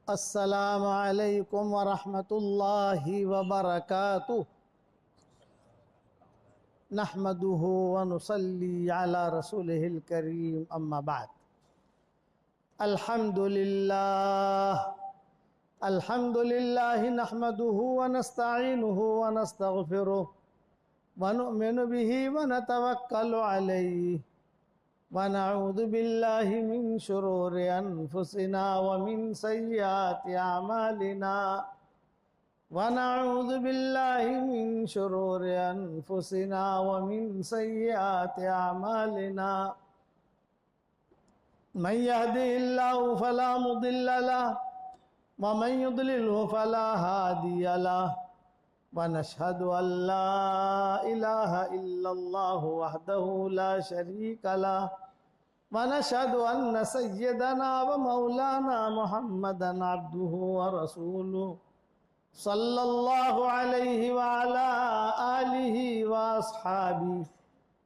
अस्सलामु अलैकुम वरहमतुल्लाहि वबरकातुह। नहमदुहु व नुसल्ली अला रसूलिहिल करीम, अम्मा बाद। अल्हम्दुलिल्लाह नहमदुहु व नस्तईनुहु व नस्तगफिरुह व नु'मिनु बिही व नतवक्कलु अलैहि व नऊज़ु बिल्लाहि मिन शुरूरि अनफुसिना व मिन सय्यिआति अमालिना व नऊज़ु बिल्लाहि मिन शुरूरि अनफुसिना व मिन सय्यिआति अमालिना। मन यहदिहिल्लाहु फला मुदिल्ल लहु व मन युद्लिलहु फला हादिय लहु व नशहदु अल्ला इलाहा इल्लल्लाहु वहदहु ला शरीका लहु व नशहदु अन्न सय्यदना व मौलाना मुहम्मदन अब्दुहु व रसूलुहु सल्लल्लाहु अलैहि व अला आलिहि व अस्हाबिहि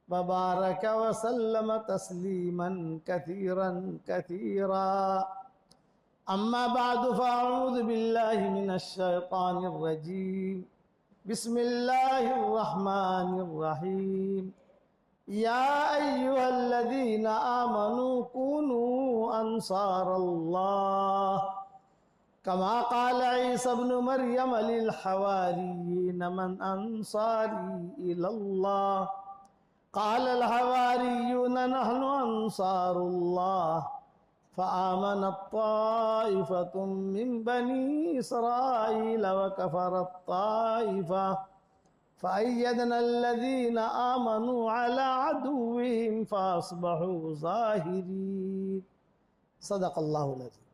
व बारक व सल्लम तस्लीमन कसीरन कसीरा। अम्मा बादु फ़अऊज़ु बिल्लाहि मिनश शैतानिर रजीम। बिस्मिल्लाहिर रहमानिर रहीम। या अय्युहल्लज़ीना आमनू कूनू अंसारल्लाह कमा क़ाल ईसा इब्नु मरियम लिल हवारिय्यीन मन अंसारी इलल्लाह क़ाल अल हवारिय्यून नहनु अंसारुल्लाह फ़आमनत ताइफ़तुम मिन बनी इसराईल व कफ़रत ताइफ़ा फ़अय्यदना अल्लज़ीना आमनू अला अदुव्विहिम फ़अस्बहू ज़ाहिरीन। सदक़ल्लाहुल अज़ीम।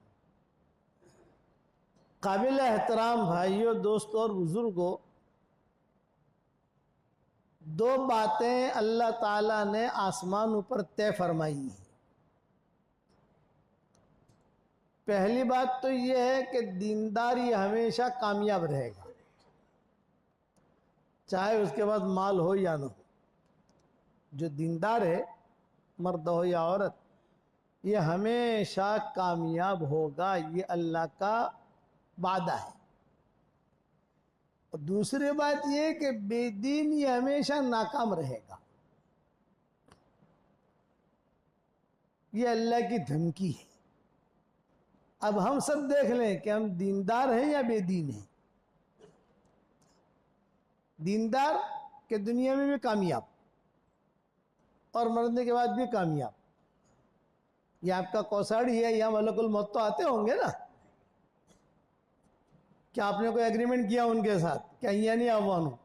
काबिल एहतराम भाइयों, दोस्तों और बुजुर्गों, दो बातें अल्लाह ताला ने आसमान ऊपर तय फरमाई हैं। पहली बात तो यह है कि दीनदारी हमेशा कामयाब रहेगा, चाहे उसके पास माल हो या ना हो। जो दीनदार है, मर्द हो या औरत, ये हमेशा कामयाब होगा, ये अल्लाह का वादा है। और दूसरी बात यह कि बेदीन ये हमेशा नाकाम रहेगा, ये अल्लाह की धमकी है। अब हम सब देख लें कि हम दीनदार हैं या बेदीन हैं। दीनदार के दुनिया में भी कामयाब और मरने के बाद भी कामयाब। ये आपका कौसाड़ी है, यहाँ मलकुल मौत तो आते होंगे ना। क्या आपने कोई एग्रीमेंट किया उनके साथ? क्या यहाँ नहीं आवानू,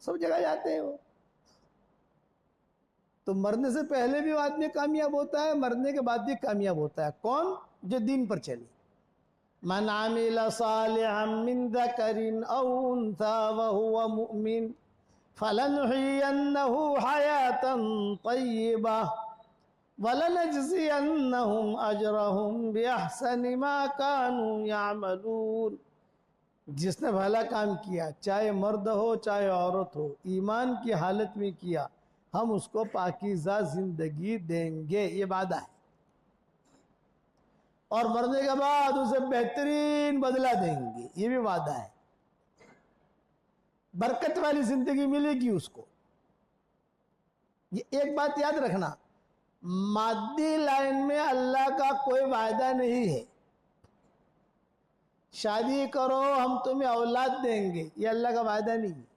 सब जगह जाते हैं वो। तो मरने से पहले भी आदमी कामयाब होता है, मरने के बाद भी कामयाब होता है। कौन? जो दीन पर चले। मन आमिल सालिहन मिन ज़करिन औ उन्सा व हुवा मुमिन फलनुहियन्नहु हयातन तय्यिबा वलनजज़ियन्नहुम अजरहुम बिअहसनि मा कानू यअमलून। जिसने भला काम किया, चाहे मर्द हो चाहे औरत हो, ईमान की हालत में किया, हम उसको पाकीज़ा जिंदगी देंगे, ये वादा है। और मरने के बाद उसे बेहतरीन बदला देंगे, ये भी वादा है। बरकत वाली जिंदगी मिलेगी उसको। ये एक बात याद रखना, मादी लाइन में अल्लाह का कोई वायदा नहीं है। शादी करो हम तुम्हें औलाद देंगे, ये अल्लाह का वायदा नहीं है।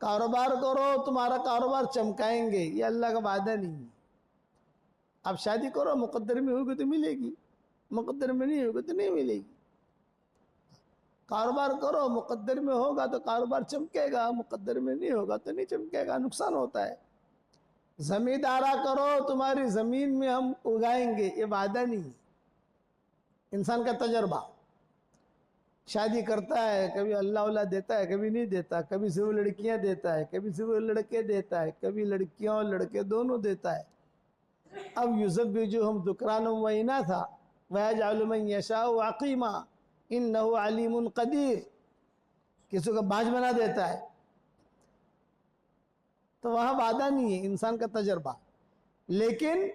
कारोबार करो तुम्हारा कारोबार चमकाएंगे, ये अल्लाह का वायदा नहीं है। अब शादी करो, मुकद्दर में होगी तो मिलेगी, मुकद्दर में नहीं होगी तो नहीं मिलेगी। कारोबार करो, मुकद्दर में होगा तो कारोबार चमकेगा, मुकद्दर में नहीं होगा तो नहीं चमकेगा, नुकसान होता है। जमींदारा करो, तुम्हारी जमीन में हम उगाएंगे, ये वादा नहीं है। इंसान का तजर्बा, शादी करता है, कभी अल्लाह औलाद देता है, कभी नहीं देता, कभी सिर्फ लड़कियां देता है, कभी सिर्फ लड़के देता है, कभी लड़कियां और लड़के दोनों देता है। अब युज़व्विजु हम दुकरान वहीना था वयजअलु मन यशाउ अक़ीमा इन्नहु अलीमुन क़दीर। किसी को बाज बना देता है, तो वहां वादा नहीं है, इंसान का तजर्बा। लेकिन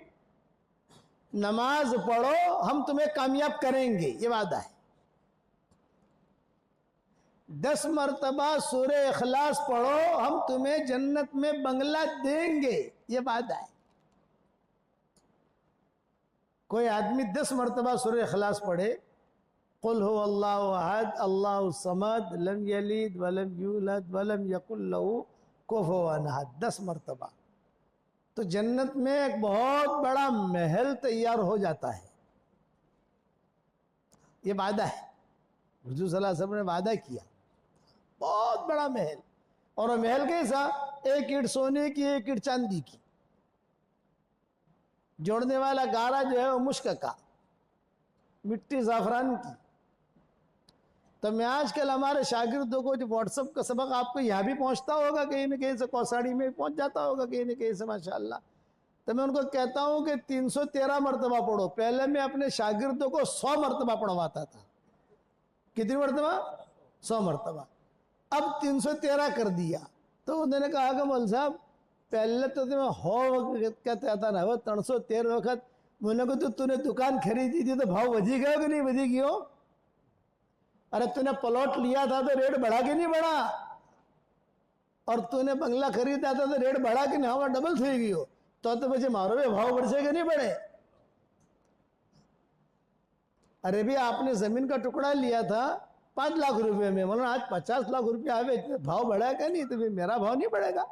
नमाज पढ़ो हम तुम्हें कामयाब करेंगे, ये वादा है। 10 मरतबा सूरे इखलास पढ़ो हम तुम्हें जन्नत में बंगला देंगे, ये वादा है। कोई आदमी 10 मरतबा सूरे इखलास पढ़े, कुल हु अल्लाहु अहद अल्लाहु समद लम यलिद वलम यूलद वलम यकुल लहू कुफुवन अहद 10 मरतबा, तो जन्नत में एक बहुत बड़ा महल तैयार हो जाता है। ये वादा है, हुजूर सल्लल्लाहु अलैहि वसल्लम ने वादा किया, बहुत बड़ा महल। और वो महल कैसा? एक ईंट सोने की, एक ईंट चांदी की, जोड़ने वाला गारा जो है वो मुश्क का, मिट्टी ज़ाफ़रान की। तो मैं आजकल हमारे शागिर्दों को जो व्हाट्सएप का सबक आपको यहाँ भी पहुँचता होगा, कहीं न कहीं से कौसाड़ी में पहुँच जाता होगा कहीं न कहीं से माशाअल्लाह, तो मैं उनको कहता हूँ कि 313 मरतबा पढ़ो। पहले मैं अपने शागिर्दों को 100 मरतबा पढ़वाता था। कितनी मरतबा? 100 मरतबा। अब 313 कर दिया। तो उन्होंने कहा कि मौलवी साहब पहले तो तुम्हें हो वक्त कहता था ना, वो 313 वक्त मैंने को तो तूने दुकान खरीदी थी तो भाव वधी गया कि नहीं वधी गयो? अरे तूने प्लॉट लिया था तो रेट बढ़ा कि नहीं बढ़ा? और तूने बंगला खरीदा था तो रेट बढ़ा कि नहीं? हाँ डबल थी गयो। तो પછી मारो भी भाव बढ़े कि नहीं बढ़े? अरे भी आपने जमीन का टुकड़ा लिया था 5 लाख रुपए में, मतलब आज 50 लाख रुपए आवे, भाव बढ़ा क्या नहीं? तो भी मेरा भाव नहीं बढ़ेगा।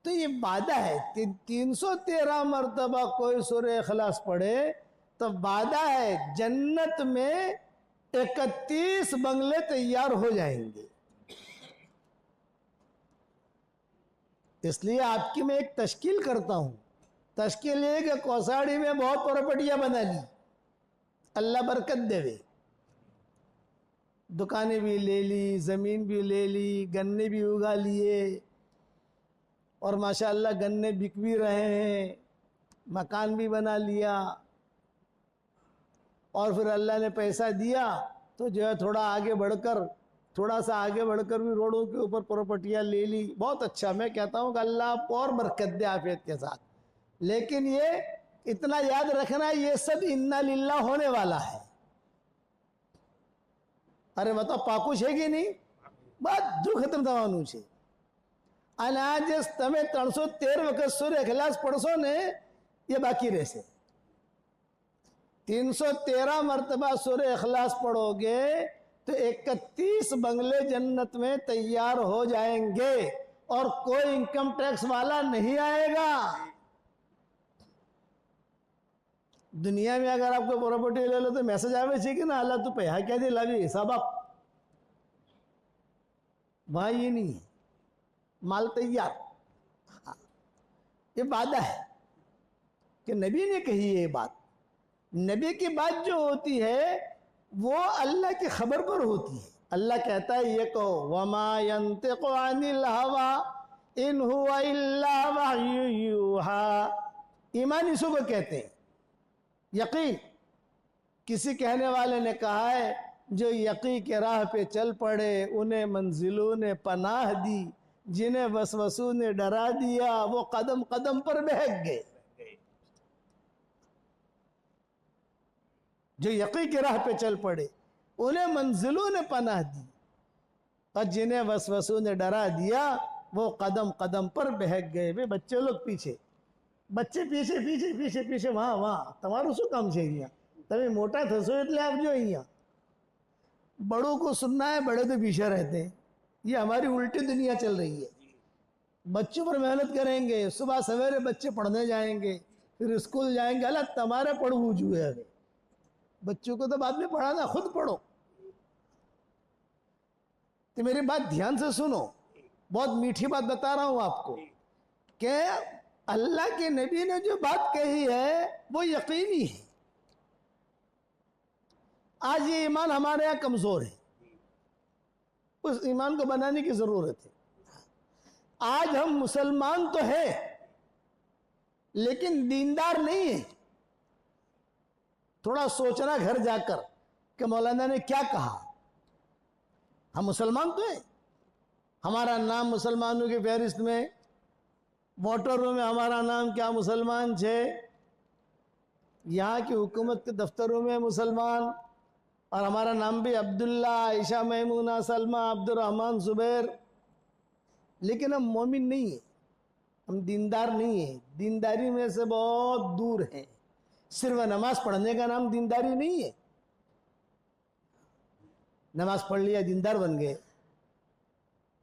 तो ये वादा है। 313 मरतबा कोई सूरह इखलास पढ़े तो वादा है जन्नत में 31 बंगले तैयार हो जाएंगे। इसलिए आपकी मैं एक तश्कील करता हूं। तश्कील ये कि कौसाड़ी में बहुत प्रॉपर्टियां बना ली, अल्लाह बरकत देवे, दुकानें भी ले ली, जमीन भी ले ली, गन्ने भी उगा लिए और माशाअल्लाह गन्ने बिक भी रहे हैं, मकान भी बना लिया। और फिर अल्लाह ने पैसा दिया तो जो है थोड़ा आगे बढ़कर, थोड़ा सा आगे बढ़कर भी रोडों के ऊपर प्रॉपर्टियां ले ली। बहुत अच्छा, मैं कहता हूं कि अल्लाह आपको और बरकत दे आफियत के साथ। लेकिन ये इतना याद रखना, ये सब इन्ना लिल्लाह होने वाला है। अरे बताओ पाकुश है कि नहीं? બધું ખતમ થવાનું છે। અને આ જે તમે 313 વખત સૂર્ય ઇખલાસ પડશો ને એ બાકી રહેશે। 313 मरतबा सूरह इखलास पढ़ोगे तो 31 बंगले जन्नत में तैयार हो जाएंगे और कोई इनकम टैक्स वाला नहीं आएगा। दुनिया में अगर आपको प्रॉपर्टी ले लो तो मैसेज आवे छे कि ना अल्लाह तू पैसा क्या दे लावी हिसाब आप, वहां ये नहीं है, माल तैयार। ये वादा है कि नबी ने कही ये बात। नबी की बात जो होती है वो अल्लाह की खबर पर होती है। अल्लाह कहता है ये कहो वमा यंतिकु अनिल हवा इन हुवा इल्ला वहयु यूहा। ईमान इसको को कहते हैं, यकीन। किसी कहने वाले ने कहा है जो यकीन के राह पे चल पड़े उन्हें मंजिलों ने पनाह दी, जिन्हें वसवसों ने डरा दिया वो कदम कदम पर बहक गए। जो यकीन की राह पे चल पड़े उन्हें मंजिलों ने पनाह दी और जिन्हें वसवसों ने डरा दिया वो कदम कदम पर बहक गए। वे बच्चे लोग पीछे, बच्चे पीछे पीछे पीछे पीछे, वहां वहां તમારું શું કામ છે? અહીંયા તમે મોટા થશો એટલે આપજો। અહીંયા बड़ों को सुनना है, बड़े तो पीछे रहते हैं। ये हमारी उल्टी दुनिया चल रही है। बच्चों पर मेहनत करेंगे, सुबह सवेरे बच्चे पढ़ने जाएंगे, फिर स्कूल जाएंगे। अल्लाह तुम्हारे पढ़ू जुए है, बच्चों को तो बाद में पढ़ाना, खुद पढ़ो। तो मेरी बात ध्यान से सुनो, बहुत मीठी बात बता रहा हूं आपको कि अल्लाह के नबी ने जो बात कही है वो यकीनी है। आज ये ईमान हमारे यहाँ कमजोर है, उस ईमान को बनाने की जरूरत है। आज हम मुसलमान तो हैं लेकिन दीनदार नहीं है। थोड़ा सोचना घर जाकर कि मौलाना ने क्या कहा। हम मुसलमान तो हैं, हमारा नाम मुसलमानों की फहरिस्त में वोटरों में हमारा नाम क्या मुसलमान छे, यहाँ की हुकूमत के दफ्तरों में मुसलमान, और हमारा नाम भी अब्दुल्ला, आयशा, मैमूना, सलमा, अब्दुर्रहमान, जुबैर, लेकिन हम मोमिन नहीं है, हम दीनदार नहीं है, दीनदारी में से बहुत दूर हैं। सिर्फ नमाज पढ़ने का नाम दीनदारी नहीं है। नमाज पढ़ लिया दीनदार बन गए,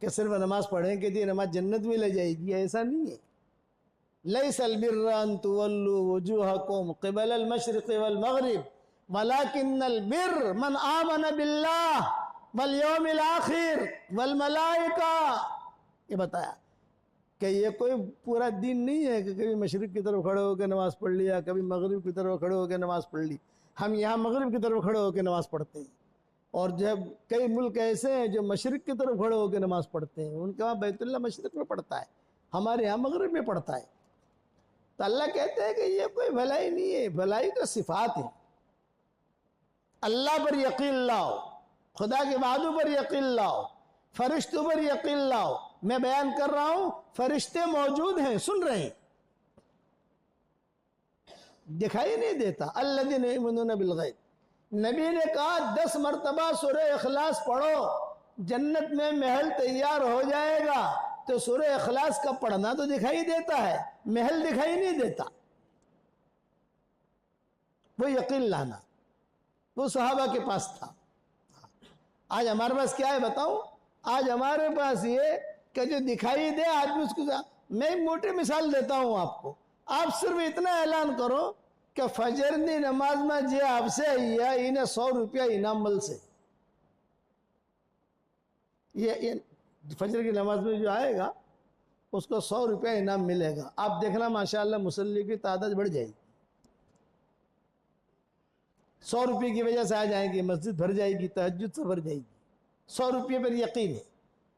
कि सिर्फ नमाज पढ़ेंगे तो नमाज जन्नत में ले जाएगी, ऐसा नहीं है। लैसल बिर्रा अन तुवल्लू वुजूहकुम क़िबलल मशरिक़ि वल मग़रिब वलाकिन्नल बिर्र मन आमन बिल्लाह वल यौमिल आखिर वल मलाइका। ये बताया कि ये कोई पूरा दिन नहीं है कि कभी मशरिक़ की तरफ खड़े होकर नमाज पढ़ लिया, कभी मगरिब की तरफ खड़े होकर नमाज पढ़ ली। हम यहाँ मगरिब की तरफ खड़े होकर नमाज पढ़ते हैं, और जब कई मुल्क ऐसे हैं जो मशरिक़ की तरफ खड़े होकर नमाज पढ़ते हैं, उनके वहाँ बैतुल्लाह मशरिक़ में पढ़ता है, हमारे यहाँ मगरिब में पढ़ता है। तो अल्लाह कहते हैं कि ये कोई भलाई नहीं है, भलाई तो सिफात है। अल्लाह पर यकीन लाओ, खुदा के वादों पर यकीन लाओ, फरिश्तों पर यकीन लाओ। मैं बयान कर रहा हूं, फरिश्ते मौजूद हैं, सुन रहे हैं, दिखाई नहीं देता। अल्लज़ीना युमिनूना बिल गैब, नबी ने कहा 10 मरतबा सूरह इखलास पढ़ो, जन्नत में महल तैयार हो जाएगा। तो सूरह इखलास का पढ़ना तो दिखाई देता है, महल दिखाई नहीं देता। वो यकीन लाना वो सहाबा के पास था। आज हमारे पास क्या है बताऊं? आज हमारे पास ये कि जो दिखाई दे आदमी उसको। मैं एक मोटी मिसाल देता हूं आपको। आप सिर्फ इतना ऐलान करो कि फजर की नमाज में जे आपसे है इन्हें 100 रुपया इनाम मिल से। ये फजर की नमाज में जो आएगा उसको 100 रुपया इनाम मिलेगा। आप देखना माशाअल्लाह मुसल्ली की तादाद बढ़ जाएगी। 100 रुपये की वजह से आ जाएंगे, मस्जिद भर जाएगी, तहज्जुद से भर जाएगी। 100 रुपये पर यकीन है,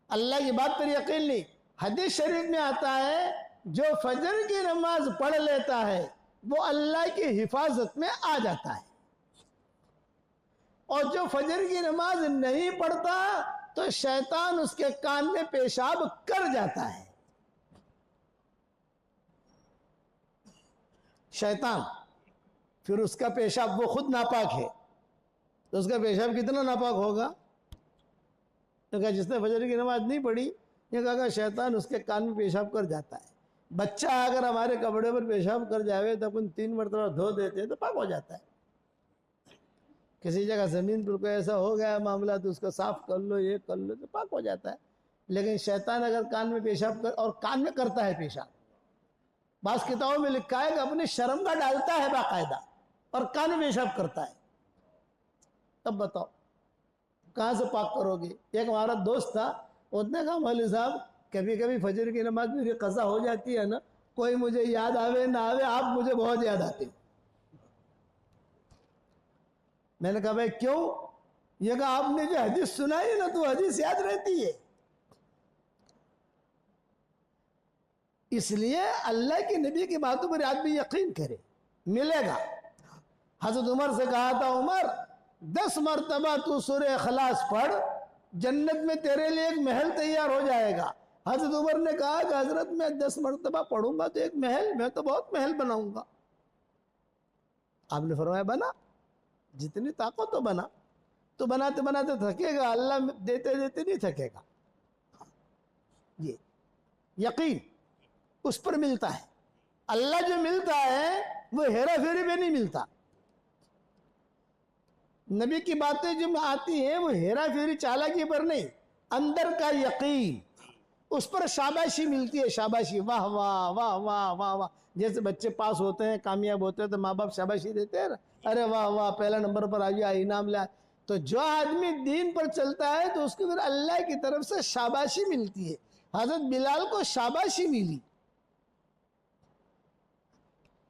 अल्लाह की बात पर यकीन नहीं। हदीस शरीफ में आता है जो फजर की नमाज पढ़ लेता है वो अल्लाह की हिफाजत में आ जाता है, और जो फजर की नमाज नहीं पढ़ता तो शैतान उसके कान में पेशाब कर जाता है। शैतान फिर उसका पेशाब, वो खुद नापाक है तो उसका पेशाब कितना नापाक होगा? तो कहा जिसने फजर की नमाज नहीं पढ़ी, ये कहा शैतान उसके कान में पेशाब कर जाता है। बच्चा अगर हमारे कपड़े पर पेशाब कर जावे तो अपन 3 मरतबा धो देते हैं तो पाक हो जाता है। किसी जगह जमीन पर कोई ऐसा हो गया मामला तो उसको साफ कर लो, ये कर लो तो पाक हो जाता है। लेकिन शैतान अगर कान में पेशाब कर, और कान में करता है पेशाब, बास किताबों में लिखा है कि अपनी शर्म का डालता है बाकायदा और कान में पेशाब करता है, तब बताओ कहाँ से पाक करोगे? एक हमारा दोस्त था, उसने कहा मौलवी साहब कभी कभी फजर की नमाज मेरी कज़ा हो जाती है ना, कोई मुझे याद आवे ना आवे आप मुझे बहुत याद आते। मैंने कहा भाई क्यों? ये कहा आपने जो हदीस सुनाई है ना तो हदीस याद रहती है। इसलिए अल्लाह के नबी की बातों पर आदमी यकीन करे, मिलेगा। हजरत उमर से कहा था, उमर 10 मरतबा तू सूरह इखलास पढ़, जन्नत में तेरे लिए एक महल तैयार हो जाएगा। हजरत उमर ने कहा कि हजरत मैं 10 मरतबा पढ़ूंगा तो एक महल, मैं तो बहुत महल बनाऊंगा। आपने फरमाया बना, जितनी ताकत तो बना। तो बनाते बनाते थकेगा, अल्लाह देते देते नहीं थकेगा। ये यकीन उस पर मिलता है। अल्लाह जो मिलता है वो हेरा फेरी में नहीं मिलता। नबी की बातें जो आती हैं वो हेरा फेरी चालाकी पर नहीं, अंदर का यकीन, उस पर शाबाशी मिलती है। शाबाशी, वाह वाह वाह वाह वाह वाह। जैसे बच्चे पास होते हैं, कामयाब होते हैं तो माँ बाप शाबाशी देते हैं ना, अरे वाह वाह पहला नंबर पर आ गया, इनाम लाया। तो जो आदमी दीन पर चलता है तो उसको फिर अल्लाह की तरफ से शाबाशी मिलती है। हजरत बिलाल को शाबाशी मिली,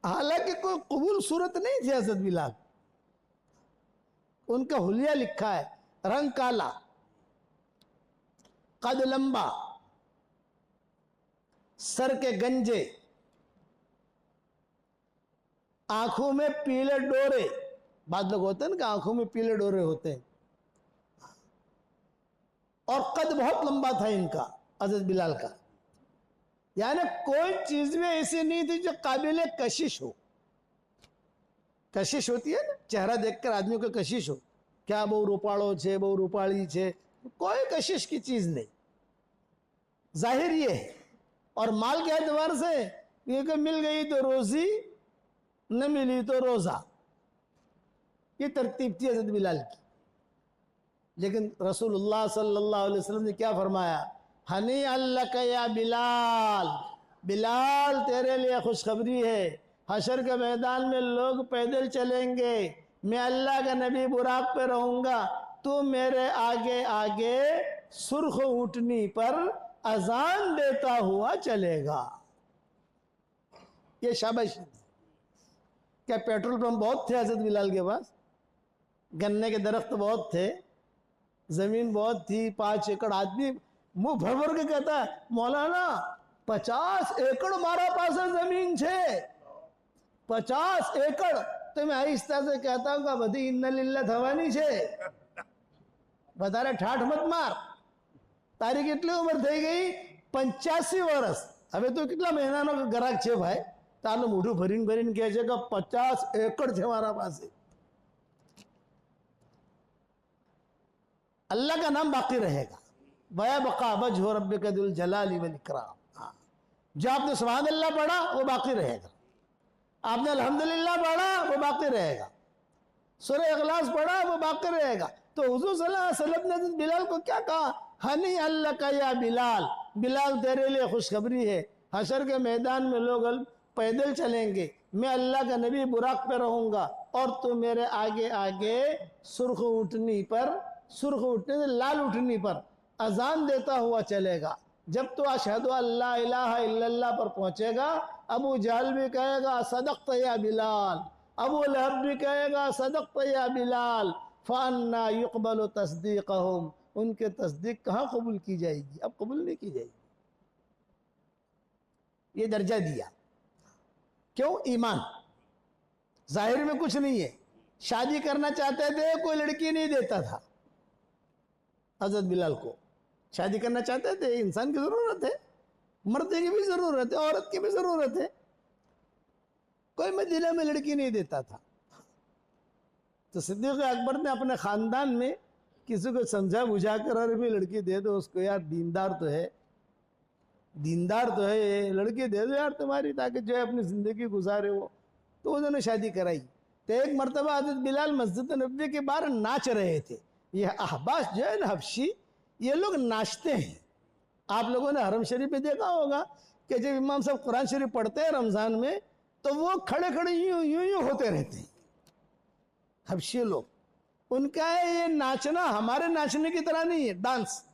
हालांकि कोई कबूल सूरत नहीं थी हजरत बिलाल। उनका हुलिया लिखा है, रंग काला, कद लंबा, सर के गंजे, आंखों में पीले डोरे। बाद लोग होते हैं ना कि आंखों में पीले डोरे होते हैं, और कद बहुत लंबा था इनका, हजरत बिलाल का। यानी कोई चीज में ऐसी नहीं थी जो काबिल कशिश हो। कशिश होती है ना, चेहरा देखकर आदमी को कशिश हो, क्या बहु रूपाड़ो छे, बहु रूपाड़ी छे, कोई कशिश की चीज नहीं, जाहिर ये है। और माल के एतबार से ये कि मिल गई तो रोजी, न मिली तो रोजा, ये तरतीब थी हज़रत बिलाल की। लेकिन रसूलुल्लाह सल्लल्लाहु अलैहि वसल्लम ने क्या फरमाया, हनी अल्लाह या बिलाल, बिलाल तेरे लिए खुशखबरी है, हशर के मैदान में लोग पैदल चलेंगे, मैं अल्लाह का नबी बुराक पे रहूंगा, तू मेरे आगे आगे सुर्ख ऊँटनी पर अजान देता हुआ चलेगा। ये शाबाशी। क्या पेट्रोल पंप बहुत थे हज़रत बिलाल के पास, गन्ने के दरख्त बहुत थे, जमीन बहुत थी, 5 एकड़। आदमी मुंह भर भर के कहता है, मौलाना 50 एकड़ मारा पास जमीन छे, 50 एकड़। तो मैं आहिस्ता से कहता हूँ का बधी इन्ना लिल्ला थवानी छे, बतारे ठाठ मत मार, तारी કેટલી ઉંમર થઈ ગઈ, 85 વર્ષ। હવે તો કેટલા મહિનાનો ગરાક છે ભાઈ, તાનું મોઢું ભરીને ભરીને કહે છે કે 50 એકड़ છે મારા પાસે। अल्लाह का नाम बाकी रहेगा, वया बका वजह रब्बिका दुल जलाली वल इकराम। जो आपने सुभान अल्लाह पढ़ा वो बाकी रहेगा, आपने अल्हम्दुलिल्लाह पढ़ा वो बाकी रहेगा, सूरह इखलास पढ़ा वो बाकी रहेगा। तो हुजूर सल्लल्लाहु अलैहि वसल्लम ने बिलाल को क्या कहा, हनी अल्लाह का या बिलाल, बिलाल तेरे लिए खुशखबरी है, हशर के मैदान में लोग पैदल चलेंगे, मैं अल्लाह का नबी बुराक पे रहूंगा और तू मेरे आगे आगे सुर्ख ऊँटनी पर, सुर्ख ऊँटनी से लाल ऊँटनी पर अजान देता हुआ चलेगा। जब तो अशहदु अल्ला इलाहा इल्लल्लाह पर पहुंचेगा, अबू जहल भी कहेगा सदक़त या बिलाल, अबू लहब भी कहेगा सदक़त या बिलाल, फ़अन्ना युक़बलु तस्दीक़हुम, उनके तस्दीक कहाँ कबूल की जाएगी, अब कबूल नहीं की जाएगी। ये दर्जा दिया क्यों, ईमान। जाहिर में कुछ नहीं है, शादी करना चाहते थे, कोई लड़की नहीं देता था हजरत बिलाल को। शादी करना चाहते थे, इंसान की जरूरत है, मर्द की भी जरूरत है, औरत की भी जरूरत है, कोई मदीना में लड़की नहीं देता था। तो सिद्दीक़ अकबर ने अपने खानदान में किसी को समझा बुझा कर, अरे भी लड़की दे दो उसको यार, दीनदार तो है, दीनदार तो है, ये लड़की दे दो यार तुम्हारी, ताकि जो है अपनी ज़िंदगी गुजारे वो। तो उन्होंने शादी कराई। तो एक मरतबा हज़रत बिलाल मस्जिद नबी के बाहर नाच रहे थे। ये अहबाश जो है ना हबशी, ये लोग नाचते हैं। आप लोगों ने हरम शरीफ में देखा होगा कि जब इमाम साहब कुरान शरीफ पढ़ते हैं रमज़ान में, तो वो खड़े खड़े यूं यूं यूं होते रहते हैं हबशी लोग। उनका है ये नाचना हमारे नाचने की तरह नहीं है, डांस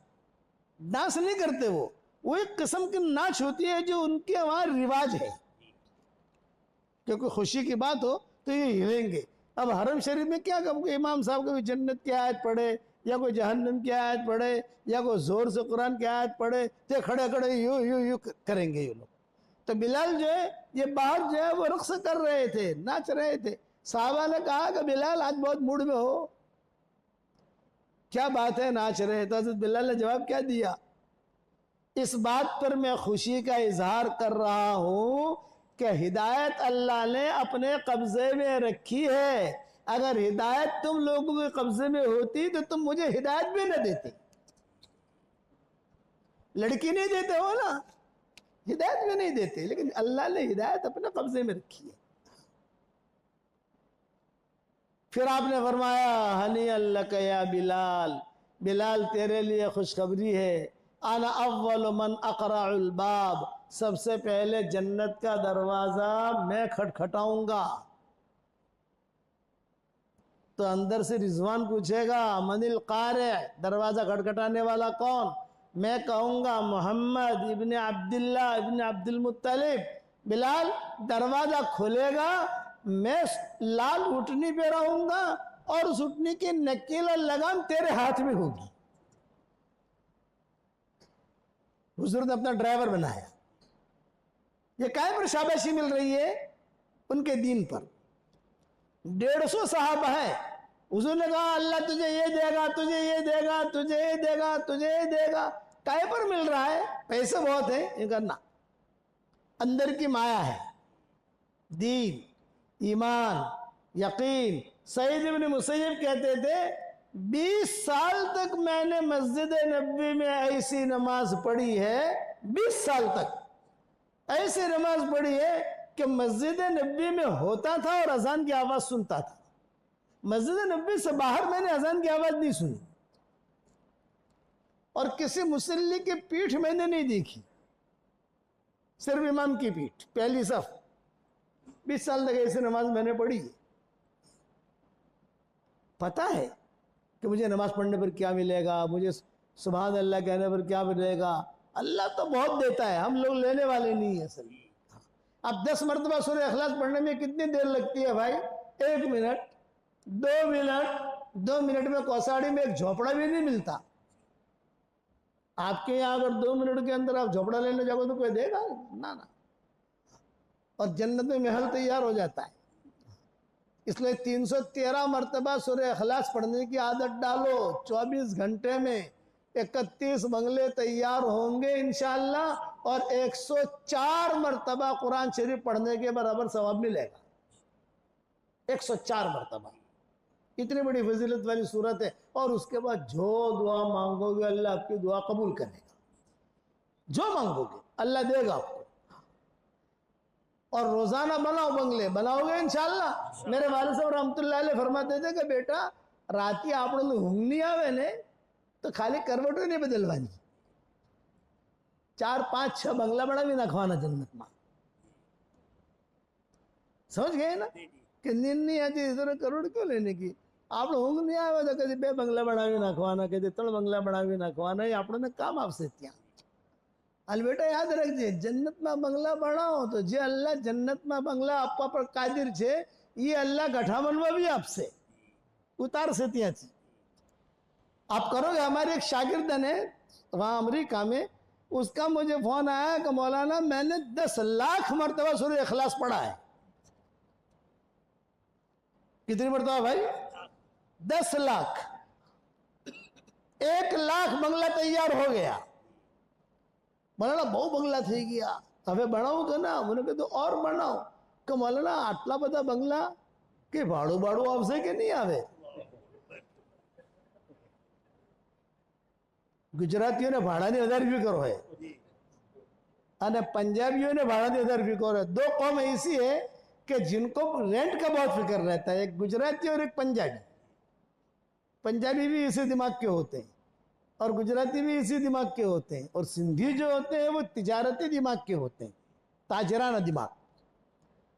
डांस नहीं करते वो एक किस्म की नाच होती है जो उनके वहाँ रिवाज है। क्योंकि खुशी की बात हो तो ये हिलेंगे। अब हरम शरीफ में क्या कब इमाम साहब कभी जन्नत की आयत पढ़े या कोई जहन्नम की आयत पढ़े या कोई जोर से कुरान की आयत पढ़े, तो खड़े खड़े यू यू यू करेंगे ये लोग। तो बिलाल जो है ये बाहर जो है वो रक्स कर रहे थे, नाच रहे थे। साहबा ने कहा कि बिलाल आज बहुत मूड में हो, क्या बात है नाच रहे? तो हज़रत बिलाल ने जवाब क्या दिया, इस बात पर मैं खुशी का इजहार कर रहा हूं कि हिदायत अल्लाह ने अपने कब्जे में रखी है। अगर हिदायत तुम लोगों के कब्जे में होती तो तुम मुझे हिदायत भी न देते। लड़की नहीं देते हो ना, हिदायत भी नहीं देते, लेकिन अल्लाह ने हिदायत अपने कब्जे में रखी है। फिर आपने फरमाया हनी अल्लाह का या बिलाल, बिलाल तेरे लिए खुशखबरी है, आना अव्वल मन अक़रअुल बाब, सबसे पहले जन्नत का दरवाजा मैं खटखटाऊंगा। तो अंदर से रिजवान पूछेगा मनिल क़ारे, दरवाजा खटखटाने वाला कौन? मैं कहूंगा मोहम्मद इब्ने अब्दुल्लाह इब्ने अब्दुल मुत्तलिब। बिलाल दरवाजा खुलेगा, मैं लाल उठनी पे रहूंगा और उस उठनी की नकील और लगाम तेरे हाथ में होगी। हुजूर ने अपना ड्राइवर बनाया। ये काय पर शाबाशी मिल रही है? उनके दीन पर। 150 साहब है। हुजूर ने कहा अल्लाह तुझे ये देगा, तुझे ये देगा, तुझे ये देगा, तुझे ये देगा। काय पर मिल रहा है? पैसे बहुत है, ये करना अंदर की माया है, दीन, ईमान, यकीन। सईद इब्न मुसय्यब कहते थे 20 साल तक मैंने मस्जिद नबी में ऐसी नमाज पढ़ी है, 20 साल तक ऐसी नमाज पढ़ी है कि मस्जिद नबी में होता था और अजान की आवाज सुनता था। मस्जिद नबी से बाहर मैंने अजान की आवाज नहीं सुनी और किसी मुसल्ली की पीठ मैंने नहीं देखी, सिर्फ इमाम की पीठ, पहली सफ। 20 साल तक ऐसी नमाज मैंने पढ़ी है। पता है कि मुझे नमाज पढ़ने पर क्या मिलेगा, मुझे सुभान अल्लाह कहने पर क्या मिलेगा। अल्लाह तो बहुत देता है, हम लोग लेने वाले नहीं है असल। अब 10 मरतबा सूरह इखलास पढ़ने में कितनी देर लगती है भाई? 1 मिनट, 2 मिनट। 2 मिनट में कौसाड़ी में एक झोपड़ा भी नहीं मिलता। आपके यहाँ अगर 2 मिनट के अंदर आप झोपड़ा लेने जाओगे तो कोई देगा ना ना। और जन्नत में महल तैयार हो जाता है। इसलिए 313 मरतबा सूरह इखलास पढ़ने की आदत डालो। 24 घंटे में 31 बंगले तैयार होंगे इंशाअल्लाह और 104 मरतबा कुरान शरीफ पढ़ने के बराबर सवाब मिलेगा। 104 मरतबा, इतनी बड़ी फजीलत वाली सूरत है। और उसके बाद जो दुआ मांगोगे अल्लाह आपकी दुआ कबूल करेगा। जो मांगोगे अल्लाह देगा आपको। और रोजाना बनाओ बंगले, बनाओगे इंशाअल्लाह। मेरे वालिद साहब रहमतुल्लाह अलैह फरमाते थे कि बेटा राती आपने ઊંઘ नहीं आवे ने तो खाली करवटो नहीं बदलवानी, 4, 5, 6 बंगला बनावी नाखवाना जन्नत में। समझ गए ना कि नींद नहीं आती इधर करोड़ क्यों लेने की। आप ઊંઘ नहीं आवे तो कभी 2 बंगला बनावी नाखवाना, कभी 3 बंगला बनावी नाखवाना। ये आपने काम आपसे ત્યાં। अल बेटा याद रखिए, जन्नत में बंगला बनाओ तो जे अल्लाह जन्नत में बंगला आपका पर कादिर छे, ये अल्लाह गठामन में भी आपसे उतार से ત્યાં थी। आप करोगे। हमारे एक शागिर्द ने वहां अमेरिका में, उसका मुझे फोन आया कि मौलाना मैंने 10 लाख मरतबा सूरह इखलास पढ़ा है। कितनी मरतबा भाई? 10 लाख। 1 लाख बंगला तैयार हो गया। मौलाना बहु बंगला थी गया, હવે બનાવું કે ના? મને કીધું और बनाओ કે મૌલાના આટલા બધા બંગલા કે ભાડું ભાડું આવશે કે નહીં આવે? ગુજરાતીઓને ભાડાની વધારે ફિકર હોય અને पंजाबियों भाड़ानी વધારે फिक्र है। 2 कौम ऐसी है कि जिनको रेंट का बहुत फिक्र रहता है, एक गुजराती और एक पंजाबी। पंजाबी भी इसी दिमाग के होते हैं और गुजराती भी इसी दिमाग के होते हैं। और सिंधी जो होते हैं वो तिजारती दिमाग के होते हैं, ताजराना दिमाग।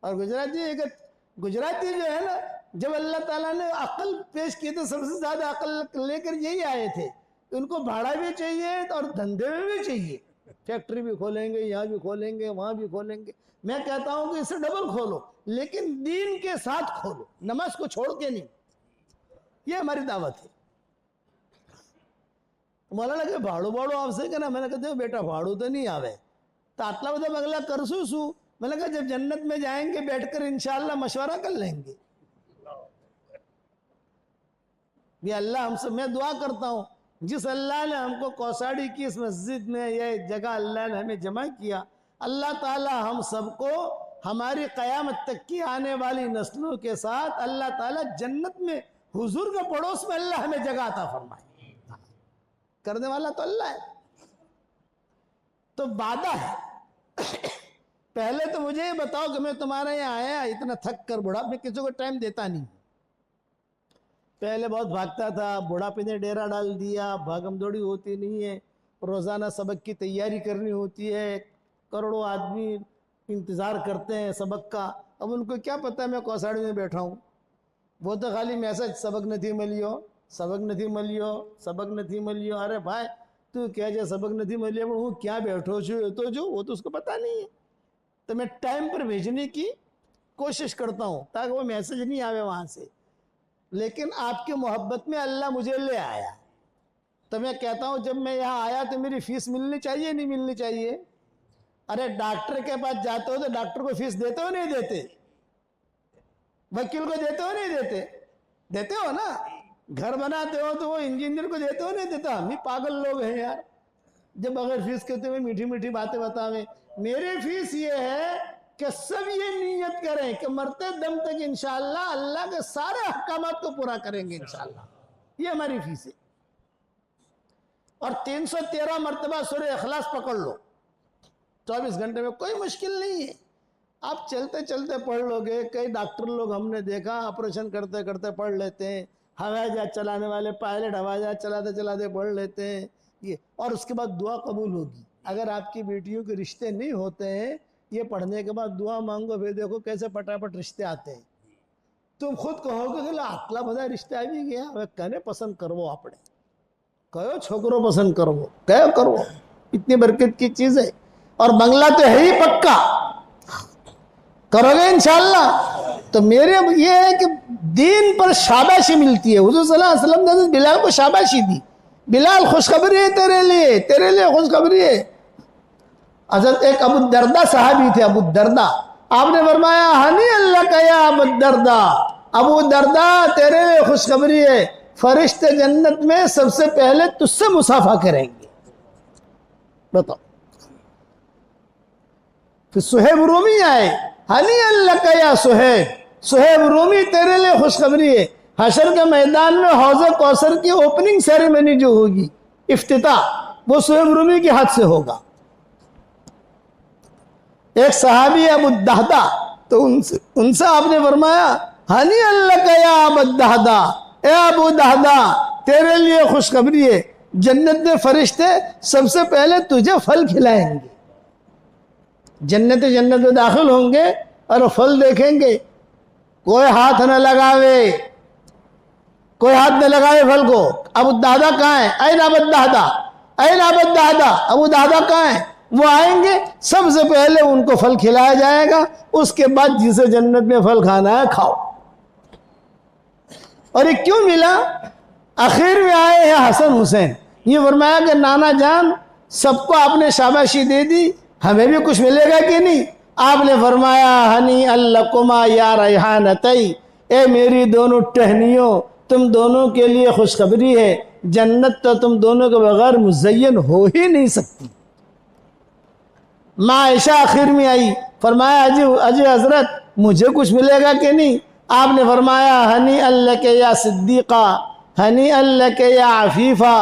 और गुजराती जो है ना, जब अल्लाह ताला ने अकल पेश की तो सबसे ज्यादा अकल लेकर यही आए थे। उनको भाड़ा भी चाहिए और धंधे में भी चाहिए। फैक्ट्री भी खोलेंगे, यहाँ भी खोलेंगे, वहां भी खोलेंगे। मैं कहता हूं कि इसे डबल खोलो, लेकिन दीन के साथ खोलो, नमाज को छोड़ के नहीं। ये हमारी दावत है। मौलाना के भाड़ू भाड़ू आवशे के ना? मैंने कहते बेटा भाड़ू तो नहीं आवे तो आटला बधा बंगला करशू शू? मैंने कहा जब जन्नत में जाएंगे बैठकर इंशाअल्लाह मशवरा कर लेंगे। ये अल्लाह हमसे, मैं दुआ करता हूँ जिस अल्लाह ने हमको कौसाड़ी की इस मस्जिद में, ये जगह अल्लाह ने हमें जमा किया, अल्लाह ताला हम सबको हमारी क़यामत तक की आने वाली नस्लों के साथ अल्लाह ताला जन्नत में हुजूर के पड़ोस में अल्लाह हमें जगह अता फरमाए। करने वाला तो अल्लाह है। तो वादा है। पहले तो मुझे बताओ कि मैं तुम्हारे यहाँ आया इतना थक कर, बुढ़ापे किसी को टाइम देता नहीं। पहले बहुत भागता था, बुढ़ापे ने डेरा डाल दिया, भागम दौड़ी होती नहीं है, रोजाना सबक की तैयारी करनी होती है, करोड़ों आदमी इंतजार करते हैं सबक का। अब उनको क्या पता मैं कौसाड़ी में बैठा हूँ? वो तो खाली मैसेज सबक नहीं मिलियो, सबक नहीं मिलियो, सबक नहीं मिलियो। अरे भाई तू क्या जे सबक नहीं मिलियो, वो क्या बैठो छो तो जो वो तो उसको पता नहीं है। तो मैं टाइम पर भेजने की कोशिश करता हूँ ताकि वो मैसेज नहीं आवे वहां से। लेकिन आपकी मोहब्बत में अल्लाह मुझे ले आया। तो मैं कहता हूँ जब मैं यहाँ आया तो मेरी फीस मिलनी चाहिए नहीं मिलनी चाहिए? अरे डॉक्टर के पास जाते हो तो डॉक्टर को फीस देते हो नहीं देते? वकील को देते हो नहीं देते? देते हो ना। घर बनाते हो तो वो इंजीनियर को देते हो नहीं देता? हम ही पागल लोग हैं यार। जब बगैर फीस के तुम्हें मीठी मीठी बातें बतावे। मेरी फीस ये है कि सब ये नियत करें कि मरते दम तक इंशाअल्लाह अल्लाह के सारे अहकामात को पूरा करेंगे इंशाअल्लाह। ये हमारी फीस है। और 313 मरतबा सूरह इखलास पकड़ लो 24 घंटे में, कोई मुश्किल नहीं है। आप चलते चलते पढ़ लोगे। कई डॉक्टर लोग हमने देखा ऑपरेशन करते करते पढ़ लेते हैं। हवाई जहाज चलाने वाले पायलट हवाई जहाज चलाते चलाते पढ़ लेते हैं ये। और उसके बाद दुआ कबूल होगी। अगर आपकी बेटियों के रिश्ते नहीं होते हैं, ये पढ़ने के बाद दुआ मांगो, फिर देखो कैसे पटापट रिश्ते आते हैं। तुम खुद कहोगे कि आटला બધા रिश्ते આવી ગયા, હવે કને પસंद करवो આપણે, कयो छोकरो पसंद करवो, कयो करवो। इतनी बरकत की चीज है। और बंगला तो है ही पक्का, करोगे इंशाअल्लाह। तो मेरे ये है कि दीन पर शाबाशी मिलती है। हुजूर सल्लल्लाहु अलैहि वसल्लम ने बिलाल को शाबाशी दी। बिलाल खुशखबरी है तेरे लिए खुशखबरी है। हजरत एक अबू दर्दा साहबी थे, अबू दर्दा। आपने फरमाया हनी अल्लाह का या अबू दर्दा, अबू दर्दा तेरे लिए खुशखबरी है, फरिश्ते जन्नत में सबसे पहले तुझसे मुसाफा करेंगे। बताओ। फिर सुहेब रूमी आए, हनी अल्लाह का या सुहेब, सुहेब रूमी तेरे लिए खुशखबरी है, हशर के मैदान में हौज़े कौसर की ओपनिंग सेरेमनी जो होगी, इफ्तिताह, वो सुहेब रूमी के हाथ से होगा। एक सहाबी अबू दहदा, तो उनसे आपने फरमाया हनी अल्लाह का या अबू दहदा, ए अबू दहदा तेरे लिए खुशखबरी है, जन्नत में फरिश्ते सबसे पहले तुझे फल खिलाएंगे। जन्नत में दाखिल होंगे और फल देखेंगे। कोई हाथ न लगावे, कोई हाथ न लगावे फल को। अबू दादा कहाँ है? ऐन अबू दादा, ऐन अबू दादा, अबू दादा कहाँ है? वो आएंगे, सबसे पहले उनको फल खिलाया जाएगा। उसके बाद जिसे जन्नत में फल खाना है खाओ। और ये क्यों मिला? आखिर में आए हैं हसन हुसैन। ये फरमाया कि नाना जान सबको आपने शाबाशी दे दी, हमें भी कुछ मिलेगा कि नहीं? आपने फरमाया हनी अल्लकुमा या रैहानतई, ए मेरी दोनों टहनियों, तुम दोनों के लिए खुशखबरी है, जन्नत तो तुम दोनों के बगैर मुज़य्यन हो ही नहीं सकती। माँ आयशा आखिर में आई, फरमाया अजी हजरत मुझे कुछ मिलेगा कि नहीं? आपने फरमाया हनी अल्लाह के या सिद्दीक़ा, हनी अल्लाह के या अफीफ़ा,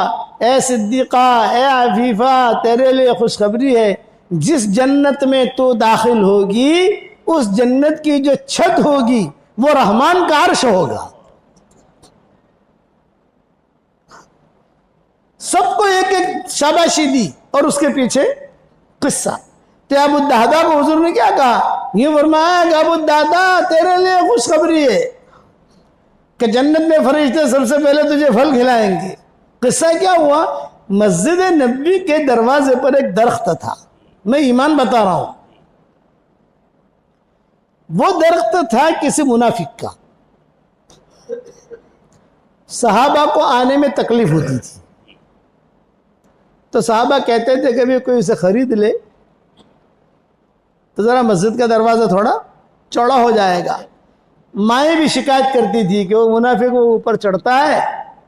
ए सिद्दीक़ा ए अफीफ़ा तेरे लिए खुशखबरी है, जिस जन्नत में तू दाखिल होगी उस जन्नत की जो छत होगी वो रहमान का अर्श होगा। सबको एक एक शाबाशी दी और उसके पीछे किस्सा। तो अबू दादा को हुजूर ने क्या कहा? ये फरमाया कि अबू दादा तेरे लिए खुशखबरी है कि जन्नत में फरिश्ते सबसे पहले तुझे फल खिलाएंगे। किस्सा क्या हुआ? मस्जिद नबी के दरवाजे पर एक दरख्त था, मैं ईमान बता रहा हूं। वो दरख्त था किसी मुनाफिक का। सहाबा को आने में तकलीफ होती थी, तो सहाबा कहते थे कभी कोई उसे खरीद ले तो जरा मस्जिद का दरवाजा थोड़ा चौड़ा हो जाएगा। माएँ भी शिकायत करती थी कि वो मुनाफिक वो ऊपर चढ़ता है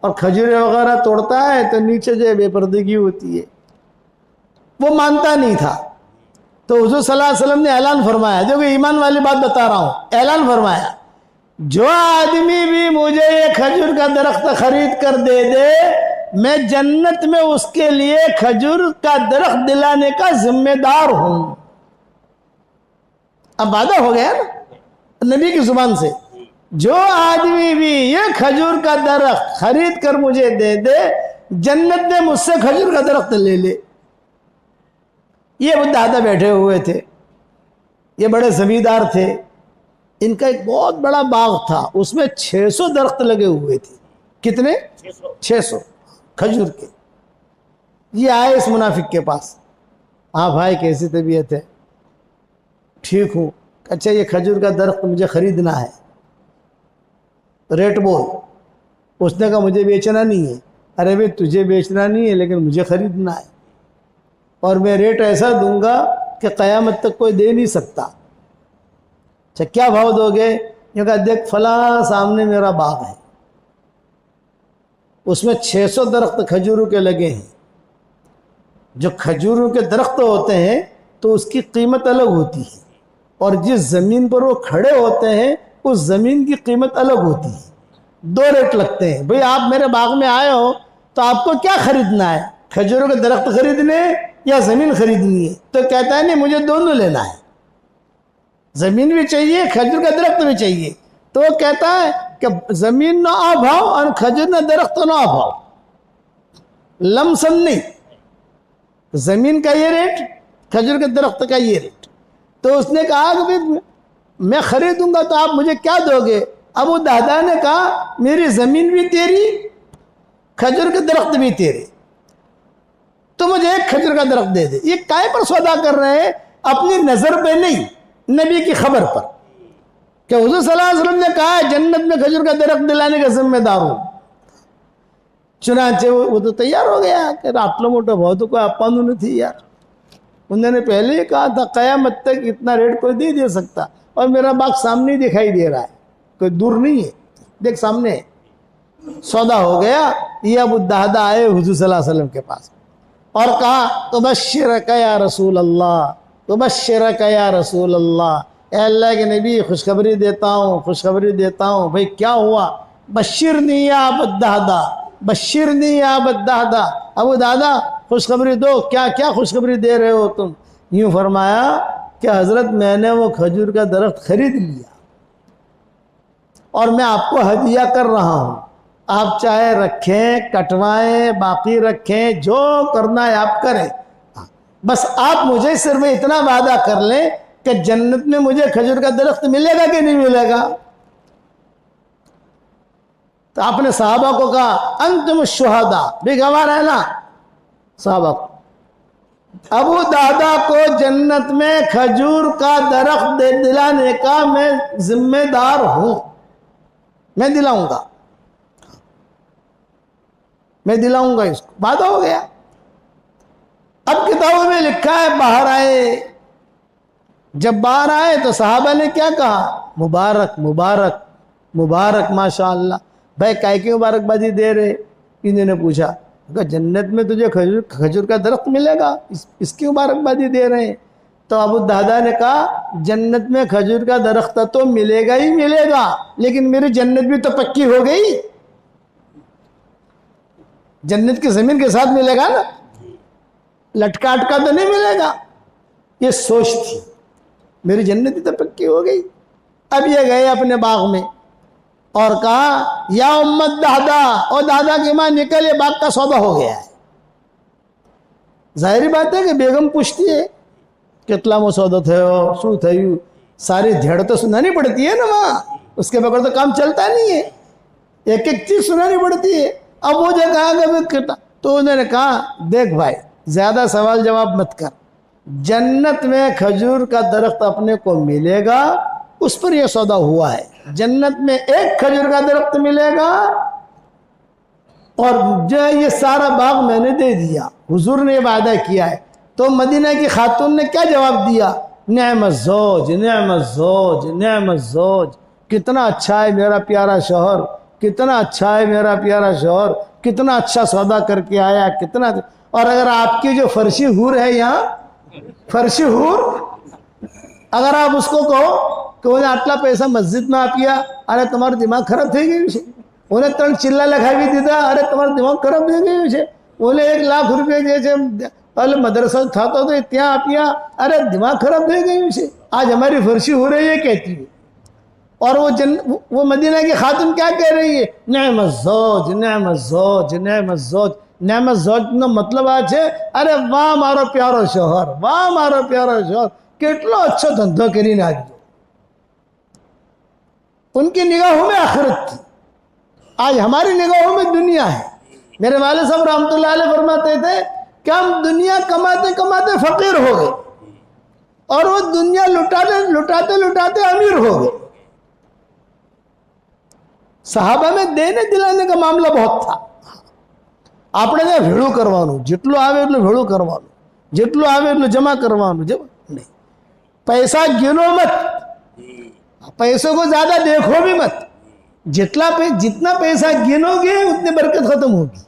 और खजूरें वगैरह तोड़ता है तो नीचे जो बेपर्दगी होती है। वो मानता नहीं था। तो हुजूर सल्लल्लाहु अलैहि वसल्लम ने ऐलान फरमाया, जो कि ईमान वाली बात बता रहा हूं, ऐलान फरमाया जो आदमी भी मुझे ये खजूर का दरख्त खरीद कर दे दे, मैं जन्नत में उसके लिए खजूर का दरख्त दिलाने का जिम्मेदार हूं। अब वादा हो गया ना नबी की जुबान से, जो आदमी भी ये खजूर का दरख्त खरीद कर मुझे दे दे, जन्नत में मुझसे खजूर का दरख्त ले ले। ये अबू दादा बैठे हुए थे, ये बड़े जमींदार थे। इनका एक बहुत बड़ा बाग था, उसमें 600 दरख्त लगे हुए थे। कितने? 600 खजूर के। ये आए इस मुनाफिक के पास, हाँ भाई कैसी तबीयत है? ठीक हूँ। अच्छा ये खजूर का दरख्त मुझे खरीदना है, रेट बोल। उसने कहा मुझे बेचना नहीं है। अरे भाई तुझे बेचना नहीं है लेकिन मुझे खरीदना है, और मैं रेट ऐसा दूंगा कि क़यामत तक कोई दे नहीं सकता। अच्छा क्या भाव दोगे? ये कहा देख फला सामने मेरा बाग है, उसमें 600 दरख्त खजूरों के लगे हैं, जो खजूरों के दरख्त होते हैं तो उसकी कीमत अलग होती है, और जिस ज़मीन पर वो खड़े होते हैं उस ज़मीन की कीमत अलग होती है। दो रेट लगते हैं। भाई आप मेरे बाग में आए हो तो आपको क्या खरीदना है, खजूरों के दरख्त खरीदने या ज़मीन खरीदनी है? तो कहता है नहीं, मुझे दोनों लेना है, ज़मीन भी चाहिए, खजूर का दरख्त भी चाहिए। तो वो कहता है कि ज़मीन ना अभाव और खजूर ना दरख्त ना अभाव, लमसम नहीं, ज़मीन का ये रेट, खजूर के दरख्त का ये रेट। तो उसने कहा कि भाई मैं खरीदूंगा तो आप मुझे क्या दोगे? अबू दादा ने कहा मेरी ज़मीन भी तेरी, खजूर के दरख्त भी तेरे, तो मुझे एक खजूर का दरख्त दे दे। ये काय पर सौदा कर रहे हैं? अपनी नज़र पे नहीं, नबी की खबर पर, कि हुज़ूर सल्लल्लाहु अलैहि वसल्लम ने कहा जन्नत में खजूर का दरख्त दिलाने का जिम्मेदार हूं। चुनाचे वो तो तैयार हो गया कि आटलो मोटो भाव तो कोई आपवानो नहीं यार। उन्होंने पहले ही कहा था क़यामत तक इतना रेट कोई नहीं दे सकता, और मेरा बाग सामने ही दिखाई दे रहा है, कोई दूर नहीं है, देख सामने है। सौदा हो गया। ये अबू दादा आए हुज़ूर सल्लल्लाहु अलैहि वसल्लम के पास और कहा तुबश्शिरक या रसूल अल्लाह, तुबश्शिरक या रसूल अल्लाह, ए अल्लाह के नबी खुशखबरी देता हूँ, खुशखबरी देता हूँ। भाई क्या हुआ? बश्शिरनी या अबू दादा, बश्शिरनी या अबू दादा, अबू दादा खुशखबरी दो, क्या क्या खुशखबरी दे रहे हो तुम? यूँ फरमाया कि हज़रत मैंने वो खजूर का दरख्त खरीद लिया और मैं आपको हदिया कर रहा हूँ, आप चाहे रखें, कटवाएं, बाकी रखें, जो करना है आप करें, बस आप मुझे सिर्फ इतना वादा कर लें कि जन्नत में मुझे खजूर का दरख्त मिलेगा कि नहीं मिलेगा? तो आपने सहाबा को कहा अंतुम शुहदा, भी गवाह रहना सहाबा को। अबू दादा को जन्नत में खजूर का दरख्त दिलाने का मैं जिम्मेदार हूं, मैं दिलाऊंगा, मैं दिलाऊंगा, इसको वादा हो गया। अब किताबों में लिखा है बाहर आए, जब बाहर आए तो सहाबा ने क्या कहा? मुबारक मुबारक मुबारक, माशाअल्लाह। भाई काय की मुबारकबाजी दे रहे? इन्होंने पूछा, जन्नत में तुझे खजूर का दरख्त मिलेगा, इसकी मुबारकबाजी दे रहे हैं? तो अबू दादा ने कहा जन्नत में खजूर का दरख्त तो मिलेगा ही मिलेगा, लेकिन मेरी जन्नत भी तो पक्की हो गई, जन्नत की जमीन के साथ मिलेगा ना, लटका अटका तो नहीं मिलेगा। ये सोच थी, मेरी जन्नत तो पक्की हो गई। अब ये गए अपने बाग में और कहा या उम्मत दादा, और दादा की मां निकल, ये बाग का सौदा हो गया है। जाहिर बात है कि बेगम पूछती है कितना वो सौदा थयो, शू थयु, सारी धेड़ तो सुनानी पड़ती है ना वहां, उसके बगैर तो काम चलता नहीं है, एक एक चीज सुनानी पड़ती है। अब वो जो कहा, तो उन्होंने कहा देख भाई ज्यादा सवाल जवाब मत कर, जन्नत में खजूर का दरख्त अपने को मिलेगा, उस पर यह सौदा हुआ है। जन्नत में एक खजूर का दरख्त मिलेगा और जो ये सारा बाग मैंने दे दिया, हुजूर ने वादा किया है। तो मदीना की खातून ने क्या जवाब दिया? नेमत ज़ौज, नेमत ज़ौज, नेमत ज़ौज, कितना अच्छा है मेरा प्यारा शौहर, कितना अच्छा है मेरा प्यारा शौहर, कितना अच्छा सौदा करके आया, कितना। और अगर आपकी जो फर्शी हूर है यहाँ, फर्शी हूर, अगर आप उसको कहो कि उन्हें आटला पैसा मस्जिद में आपिया, अरे तुम्हारा दिमाग खराब થઈ ગયું છે, उन्हें 3 चिल्ला लखावी दीधा, अरे तुम्हारा दिमाग खराब થઈ ગયું છે, उन्हें 1 लाख रुपये જે છે એટલે મદરસો થતો તો ત્યાં આપ્યા, अरे दिमाग खराब થઈ ગયું છે, आज हमारी फर्शी हो रही है कहती है। और वो मदीना की खातून क्या कह रही है? नेमत ज़ौज, नेमत ज़ौज, नेमत ज़ौज। नेमत ज़ौज નો मतलब આ છે, अरे वाह मारो प्यारो शोहर, वाह मारो प्यारो शोहर, કેટલો अच्छो धंधो કરીને આવ્યો। उनकी निगाहों में आखिरत थी, आज हमारी निगाहों में दुनिया है। मेरे वाले साहब रहमतुल्लाह अलैह फरमाते थे कि हम दुनिया कमाते कमाते फकीर हो गए और वो दुनिया लुटाते लुटाते लुटाते अमीर हो गए। सहाबा में देने दिलाने का मामला बहुत था। આપણે ત્યાં ભેળું કરવાનું, જેટલું આવે એટલું ભેળું કરવાનું, જેટલું આવે એટલું જમા કરવાનું, नहीं। पैसा गिनो मत, पैसों को ज्यादा देखो भी मत, जितना पैसा गिनोगे उतनी बरकत खत्म होगी।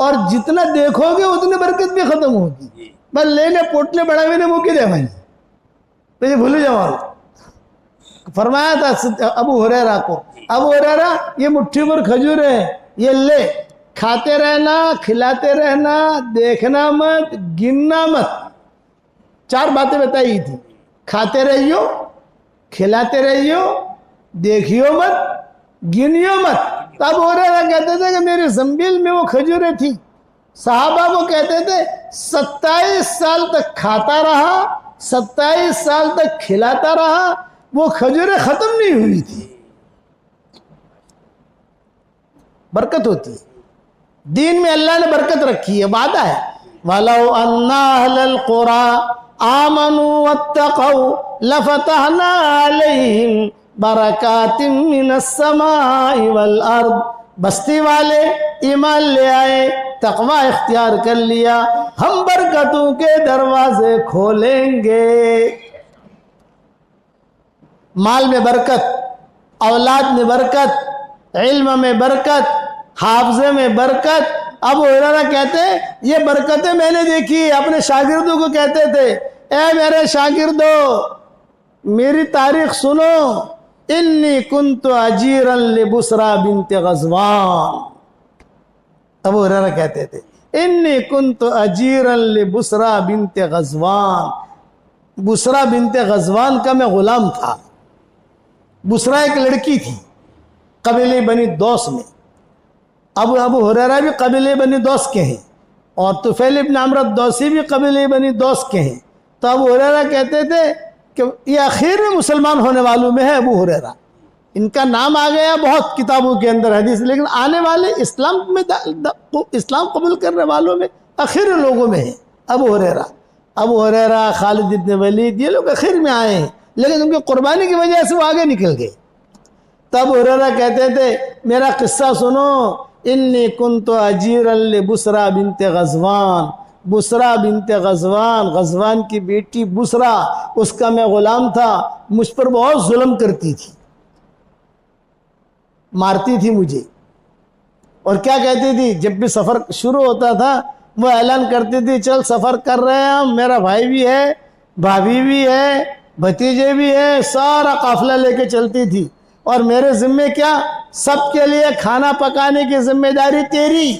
और जितना देखोगे उतनी बरकत भी खत्म होगी। बस लेने पोटले बढ़ावे ने मुँह दे भाई, तो ये भूल जाओ। फरमाया था अबू हुरैरा को, अबू हुरैरा ये मुट्ठी भर खजूर है, ये ले, खाते रहना, खिलाते रहना, देखना मत, गिनना मत। 4 बातें बताई थी, खाते रहियो, खिलाते रहियो, देखियो मत, गिनियो मत। तब हो रहा कहते थे कि मेरे जंबील में वो खजूरें थी, साहबा को कहते थे 27 साल तक खाता रहा, 27 साल तक खिलाता रहा, वो खजूरें खत्म नहीं हुई थी। बरकत होती है दीन में, अल्लाह ने बरकत रखी है, वादा है। वलौ अन्ना अहलल कुरा आमनू वत्तक़ौ लफतहना अलैहिम बरकातिम मिनस समाई वल अर्द। बस्ती वाले ईमान ले आए, तकवा इख्तियार कर लिया, हम बरकतों के दरवाजे खोलेंगे। माल में बरकत, औलाद में बरकत, इल्म में बरकत, हाफजे में बरकत। अब हुरैरा कहते हैं ये बरकतें मैंने देखी। अपने शागिर्दों को कहते थे, ए मेरे शागिर्दों मेरी तारीख सुनो, इन्नी कुन्तु अजीरन लिबुसरा बिन्ते गज़वान। अब हुरैरा कहते थे इन्नी कुन्तु अजीरन लिबुसरा बिन्ते गज़वान। बुसरा बिन्ते गज़वान का मैं गुलाम था। बुसरा एक लड़की थी कबीले बनी दौस में। अब अबू हुरैरा भी कबीले बनी दौस के हैं और तुफैल इब्न अमर दौसी भी कबीले बनी दौस के हैं। तो अबू हुरैरा कहते थे कि ये आखिर में मुसलमान होने वालों में है अबू हुरैरा। इनका नाम आ गया बहुत किताबों के अंदर हदीस, लेकिन आने वाले इस्लाम में इस्लाम कबूल करने वालों में आखिर लोगों में है अबू हुरैरा। अबू हुरैरा, खालिद इब्न वलीद, ये लोग आखिर में आए हैं, लेकिन उनकी कुर्बानी की वजह से वो आगे निकल गए। तब हुरैरा कहते थे मेरा किस्सा सुनो, इन्नी कुन्तु अजीरन लिबुसरा बिन्ते गज़वान। बुसरा बिन्ते गज़वान, गज़वान की बेटी बुसरा, उसका मैं गुलाम था। मुझ पर बहुत जुल्म करती थी, मारती थी मुझे। और क्या कहती थी, जब भी सफ़र शुरू होता था वो ऐलान करती थी चल सफ़र कर रहे हैं हम, मेरा भाई भी है, भाभी भी है, भतीजे भी है, सारा काफिला लेके चलती थी। और मेरे जिम्मे क्या, सबके लिए खाना पकाने की जिम्मेदारी तेरी,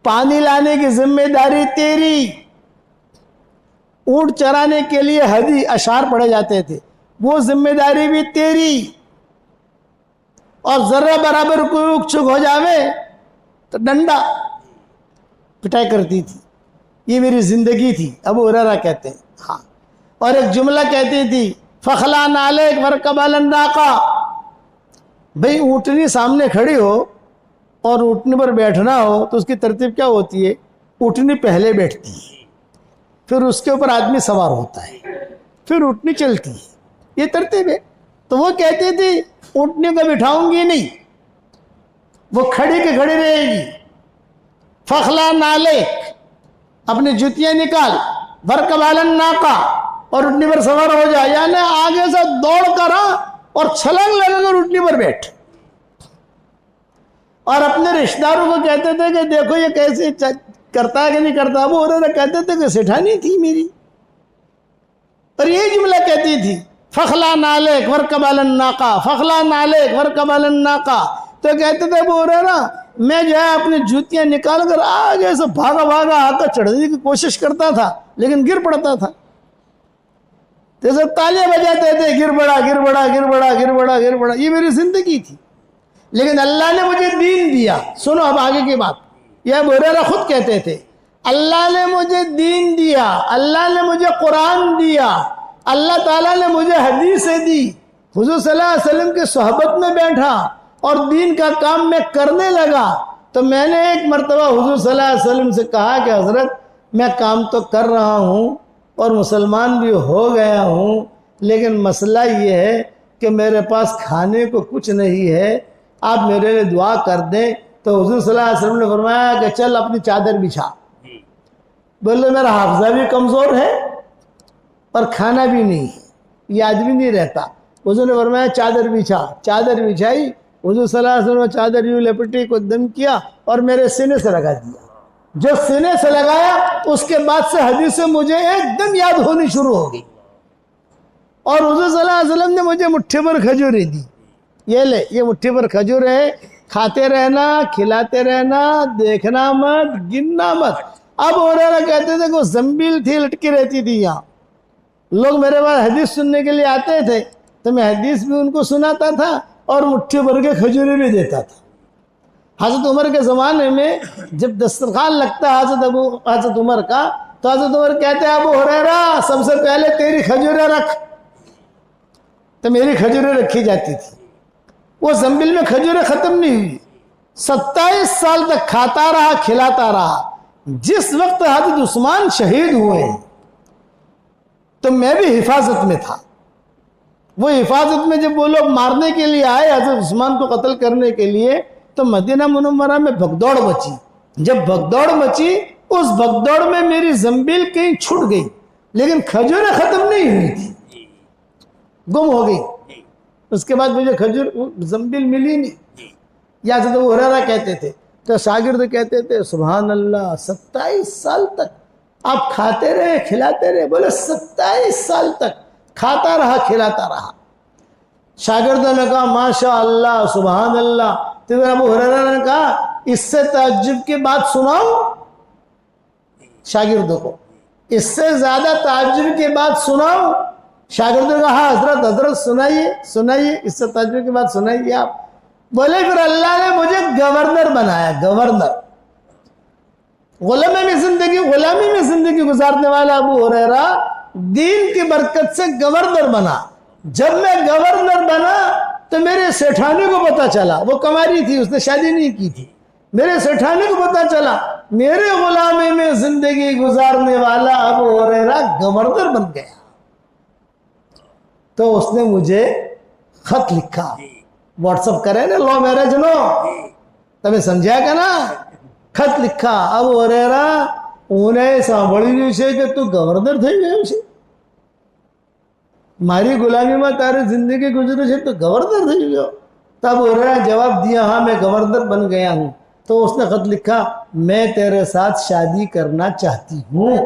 पानी लाने की जिम्मेदारी तेरी, ऊंट चराने के लिए हदी अशार पड़े जाते थे, वो जिम्मेदारी भी तेरी। और जर्रा बराबर कोई उकचुक हो जावे तो डंडा पिटाई करती थी। ये मेरी जिंदगी थी, अबू हुरैरा कहते हैं। हाँ, और एक जुमला कहती थी, फखला नालेक वरकबलन नाका। भाई ऊँटनी सामने खड़ी हो और ऊँटनी पर बैठना हो तो उसकी तरतीब क्या होती है, ऊँटनी पहले बैठती है, फिर उसके ऊपर आदमी सवार होता है, फिर ऊँटनी चलती है, ये तरतीब है। तो वो कहती थी ऊँटनी को बिठाऊंगी नहीं, वो खड़ी के खड़ी रहेगी। फखला नालेक, अपनी जुतियां निकाल, वरकबलन नाका, और ऊँटनी पर सवार हो जाए, यानी आगे से दौड़ कर और छलांग लगाकर ऊँटनी पर बैठ। और अपने रिश्तेदारों को कहते थे कि देखो ये कैसे करता है कि नहीं करता। वो उन्होंने कहते थे कि सेठानी थी मेरी, और यही जुमला कहती थी, फखला नालेक वरकबलन नाका, फखला नालेक वरकबलन नाका। तो कहते थे वो ना, मैं जो है अपनी जूतियां निकाल कर आगे से भागा भागा आकर चढ़ने की कोशिश करता था, लेकिन गिर पड़ता था। जैसे तालियां बजाते थे, गिर पड़ा गिर पड़ा गिर पड़ा गिर पड़ा गिर पड़ा। ये मेरी जिंदगी थी, लेकिन अल्लाह ने मुझे दीन दिया। सुनो अब आगे की बात, यह अबू हुरैरा खुद कहते थे, अल्लाह ने मुझे दीन दिया, अल्लाह ने मुझे कुरान दिया, अल्लाह ताला ने मुझे हदीसें दी। हुजूर सल्लल्लाहु अलैहि वसल्लम की सोहबत में बैठा और दीन का काम मैं करने लगा। तो मैंने एक मरतबा हुजूर सल्लल्लाहु अलैहि वसल्लम से कहा कि हजरत मैं काम तो कर रहा हूँ और मुसलमान भी हो गया हूँ, लेकिन मसला ये है कि मेरे पास खाने को कुछ नहीं है, आप मेरे लिए दुआ कर दें। तो हुजूर सल्लल्लाहु अलैहि वसल्लम ने फरमाया कि चल अपनी चादर बिछा। बोले मेरा हाफजा भी कमज़ोर है और खाना भी नहीं है, याद भी नहीं रहता। हुजूर ने फरमाया चादर बिछा। चादर बिछाई, हुजूर सल्लल्लाहु अलैहि वसल्लम चादर यूं लपेटी को दम किया और मेरे सीने से लगा दिया। जो सीने से लगाया उसके बाद से हदीसें मुझे एकदम याद होनी शुरू हो गई। और हुजूर सल्लल्लाहु अलैहि वसल्लम ने मुझे मुट्ठी भर खजूरें दी, ये ले, ये मुट्ठी भर खजूर है, खाते रहना, खिलाते रहना, देखना मत, गिनना मत। अब हुरैरा कहते थे कि जंबील थी, लटकी रहती थी। यहाँ लोग मेरे पास हदीस सुनने के लिए आते थे तो मैं हदीस भी उनको सुनाता था और मुट्ठी भर के खजूरें भी देता था। हजरत उमर के ज़माने में जब दस्तरखान लगता है हजरत उमर का, तो हजरत उमर कहते हैं अबू हुरैरा सबसे पहले तेरी खजूरें रख। तो मेरी खजूरें रखी जाती थी। वो जंबिल में खजूरें खत्म नहीं हुई, 27 साल तक खाता रहा, खिलाता रहा। जिस वक्त हजरत उस्मान शहीद हुए तो मैं भी हिफाजत में था। वो हिफाजत में जब वो लोग मारने के लिए आए हजरत उस्मान को कत्ल करने के लिए, तो मदीना मुनव्वरा में भगदौड़ मची। जब भगदौड़ मची, उस भगदौड़ में मेरी जंबिल कहीं छूट गई, लेकिन खजूरें खत्म नहीं हुई थी, गुम हो गई। उसके बाद मुझे खजूर जंबिल मिली नहीं। या तो वो हुरैरा कहते थे, तो शागिर्द कहते थे सुभान अल्लाह 27 साल तक आप खाते रहे, खिलाते रहे। बोले 27 साल तक खाता रहा, खिलाता रहा। शागिर्दों ने कहा माशा अल्लाह, सुभान अल्लाह। तो फिर अबू हुरैरा ने कहा इससे ताज्जुब की बात सुनाओ शागिर्दों को, इससे ज्यादा ताज्जुब की बात सुनाओ। शागिर्दों ने कहा हजरत हजरत सुनाइए सुनाइए, इससे ताज्जुब की बात सुनाइए आप। बोले फिर अल्लाह ने मुझे गवर्नर बनाया, गवर्नर। गुलामी में जिंदगी गुजारने वाला अबू हुरैरा दीन की बरकत से गवर्नर बना। जब मैं गवर्नर बना तो मेरे सेठानी को पता चला, वो कुंवारी थी, उसने शादी नहीं की थी। मेरे सेठानी को पता चला मेरे गुलामी में जिंदगी गुजारने वाला अबू हुरैरा गवर्नर बन गया। तो उसने मुझे खत लिखा, व्हाट्सअप करे ना, लव मैरिज नो, तमें समझा क्या ना। खत लिखा अबू हुरैरा उन्हें सांभळ्યું છે કે તું ગવર્નર થઈ ગયો છે, મારી ગુલામીમાં તારી जिंदगी गुजरी છે तो गवर्नर થઈ गयो। तो अबू हुरैरा जवाब दिया हाँ मैं गवर्नर बन गया हूँ। तो उसने खत लिखा मैं तेरे साथ शादी करना चाहती हूँ।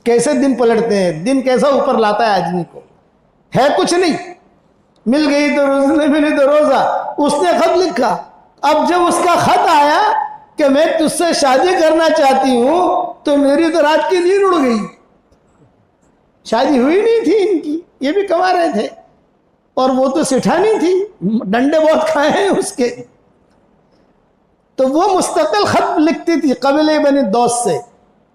कैसे दिन पलटते हैं, दिन कैसा ऊपर लाता है आदमी को। है कुछ नहीं, मिल गई तो रोज, नहीं मिली तो रोजा। उसने खत लिखा। अब जब उसका खत आया कि मैं तुझसे शादी करना चाहती हूं, तो मेरी तो रात की नींद उड़ गई। शादी हुई नहीं थी इनकी, ये भी कमा रहे थे, और वो तो सेठानी थी, डंडे बहुत खाए हैं उसके। तो वो मुस्तकिल खत लिखती थी कबीले बनी दोस्त से।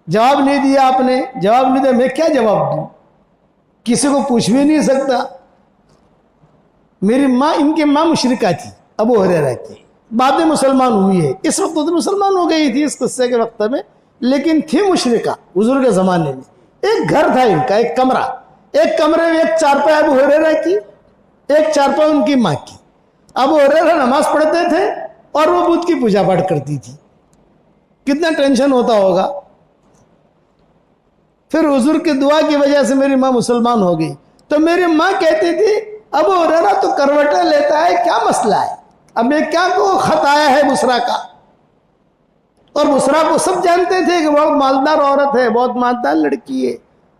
जवाब नहीं दिया आपने, जवाब नहीं दिया, मैं क्या जवाब दूं, किसी को पूछ भी नहीं सकता। मेरी माँ, इनकी माँ मुशरिका थी अबू हुरैरा की, बाद में मुसलमान हुई है। इस वक्त तो मुसलमान हो गई थी इस किस्से के वक्त में, लेकिन थी मुशरिका हुजूर के ज़माने में। एक घर था इनका, एक कमरा, एक कमरे में एक चारपाई अबू हुरैरा की, एक चारपाई उनकी माँ की। अबू हुरैरा नमाज पढ़ते थे और वो बुत की पूजा पाठ करती थी। कितना टेंशन होता होगा। फिर हुजूर की दुआ की वजह से मेरी माँ मुसलमान हो गई। तो मेरी माँ कहती थी अबू हुरैरा तो करवटें लेता है, क्या मसला है। अब ये क्या को खत आया है बुसरा का, और बुसरा को सब जानते थे कि बहुत मालदार औरत है, बहुत मालदार लड़की है।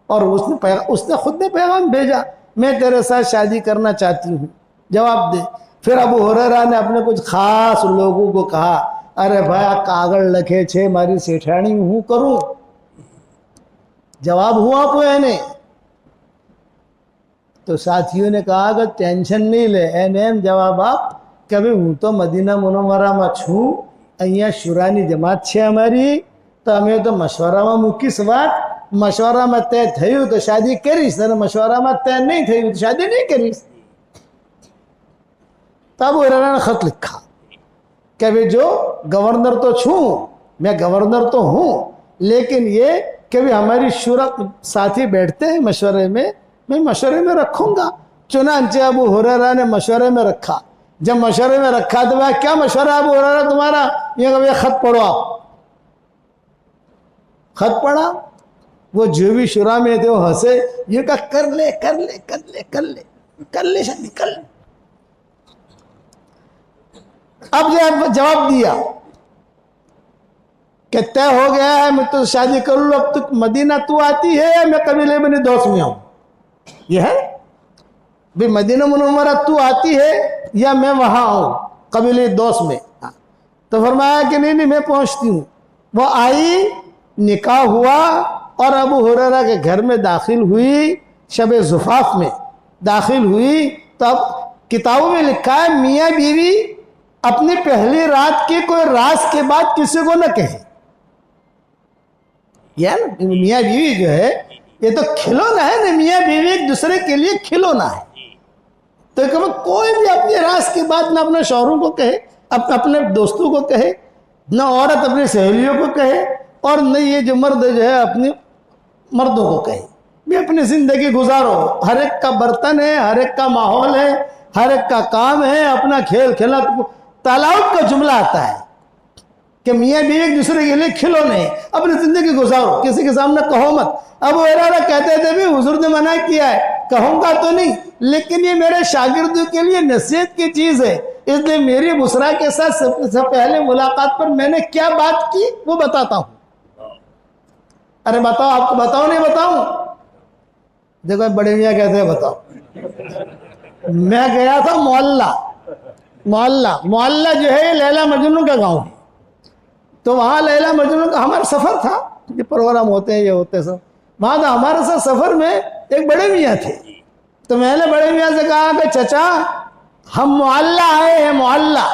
और उसने खुद ने पैगाम भेजा मैं तेरे साथ शादी करना चाहती हूँ, जवाब दे। फिर अबू हुरैरा ने अपने कुछ खास लोगों को कहा अरे भाई कागज लखे छे मारी सेठानी हूँ करूँ, जवाब हुआ आपने। तो साथियों ने कहा कि टेंशन नहीं ले, एम जवाब आप कभी हूँ तो मदीना मुनव्वरा में छू, अहियाँ शुरानी जमात छे हमारी, तो अमे तो मशवरा में मूकीश बात। मशवरा में तय थयु तो शादी करीश, मशवरा में तय नहीं थयु तो शादी नहीं करीश। तब हुरैरा ने खत लिखा कि भाई जो गवर्नर तो छू, मैं गवर्नर तो हूँ, लेकिन ये कभी हमारी शुरा साथी बैठते हैं मशवरे में, मैं मशवरे में रखूंगा। चुनांचे अबू हुरैरा ने मशवरे में रखा। जब मशवरे में रखा तो भाई क्या मशवरा अबू हुरैरा तुम्हारा, ये कभी खत पढ़ो आप। खत पढ़ा, वो जो भी शुरा में थे वो हंसे, ये कहा कर ले कर ले कर ले कर ले कर ले शादी कर ले। अब जवाब दिया कि तय हो गया है, मैं तो शादी कर लूँ। अब तो मदीना तू आती है या मैं कबीले बनी दोस्त में हूँ? यह है भाई, मदीना मुनव्वरा तू आती है या मैं वहां आऊँ कबीले दोस्त में? तो फरमाया कि नहीं नहीं मैं पहुंचती हूँ। वो आई, निकाह हुआ और अबू हुरैरा के घर में दाखिल हुई, शब ज़ुफ़ाफ में दाखिल हुई। तो अब किताबों में लिखा है मियाँ बीवी अपनी पहली रात के कोई राज के बाद किसी को न कहे। यार मियाँ बीवी जो है ये तो खिलौना है ना, मियाँ बीवी एक दूसरे के लिए खिलौना है। तो कभी कोई भी अपनी राज की बात ना अपने शौहरों को कहे, अपने दोस्तों को कहे, न औरत अपनी सहेलियों को कहे, और न ये जो मर्द जो है अपने मर्दों को कहे। भी अपनी जिंदगी गुजारो, हर एक का बर्तन है, हर एक का माहौल है, हर एक का काम है, अपना खेल खेला। तालाब का जुमला आता है कि मियाँ बीवी एक दूसरे के लिए खिलौने, अपनी जिंदगी गुजारो, किसी के सामने कहो मत। अब वो कहते थे भी हुजूर ने मना किया है, कहूंगा तो नहीं, लेकिन ये मेरे शागिर्दों के लिए नसीहत की चीज है, इसलिए मेरी बुसरा के साथ सबसे पहले मुलाकात पर मैंने क्या बात की वो बताता हूं। अरे बताओ, आपको बताओ नहीं बताऊं? देखो बड़े मियाँ कहते हैं बताओ। मैं गया था मोहल्ला, मोहल्ला जो है लैला मजनू का गांव है। तो वहां लैला मजनू का हमारा सफर था, ये प्रोग्राम होते हैं ये होते सब। वहां था हमारे साथ सफर में एक बड़े मियाँ थे। तो मैंने बड़े मियाँ से कहा कि चचा हम मोहल्ला आए हैं, मोहल्ला।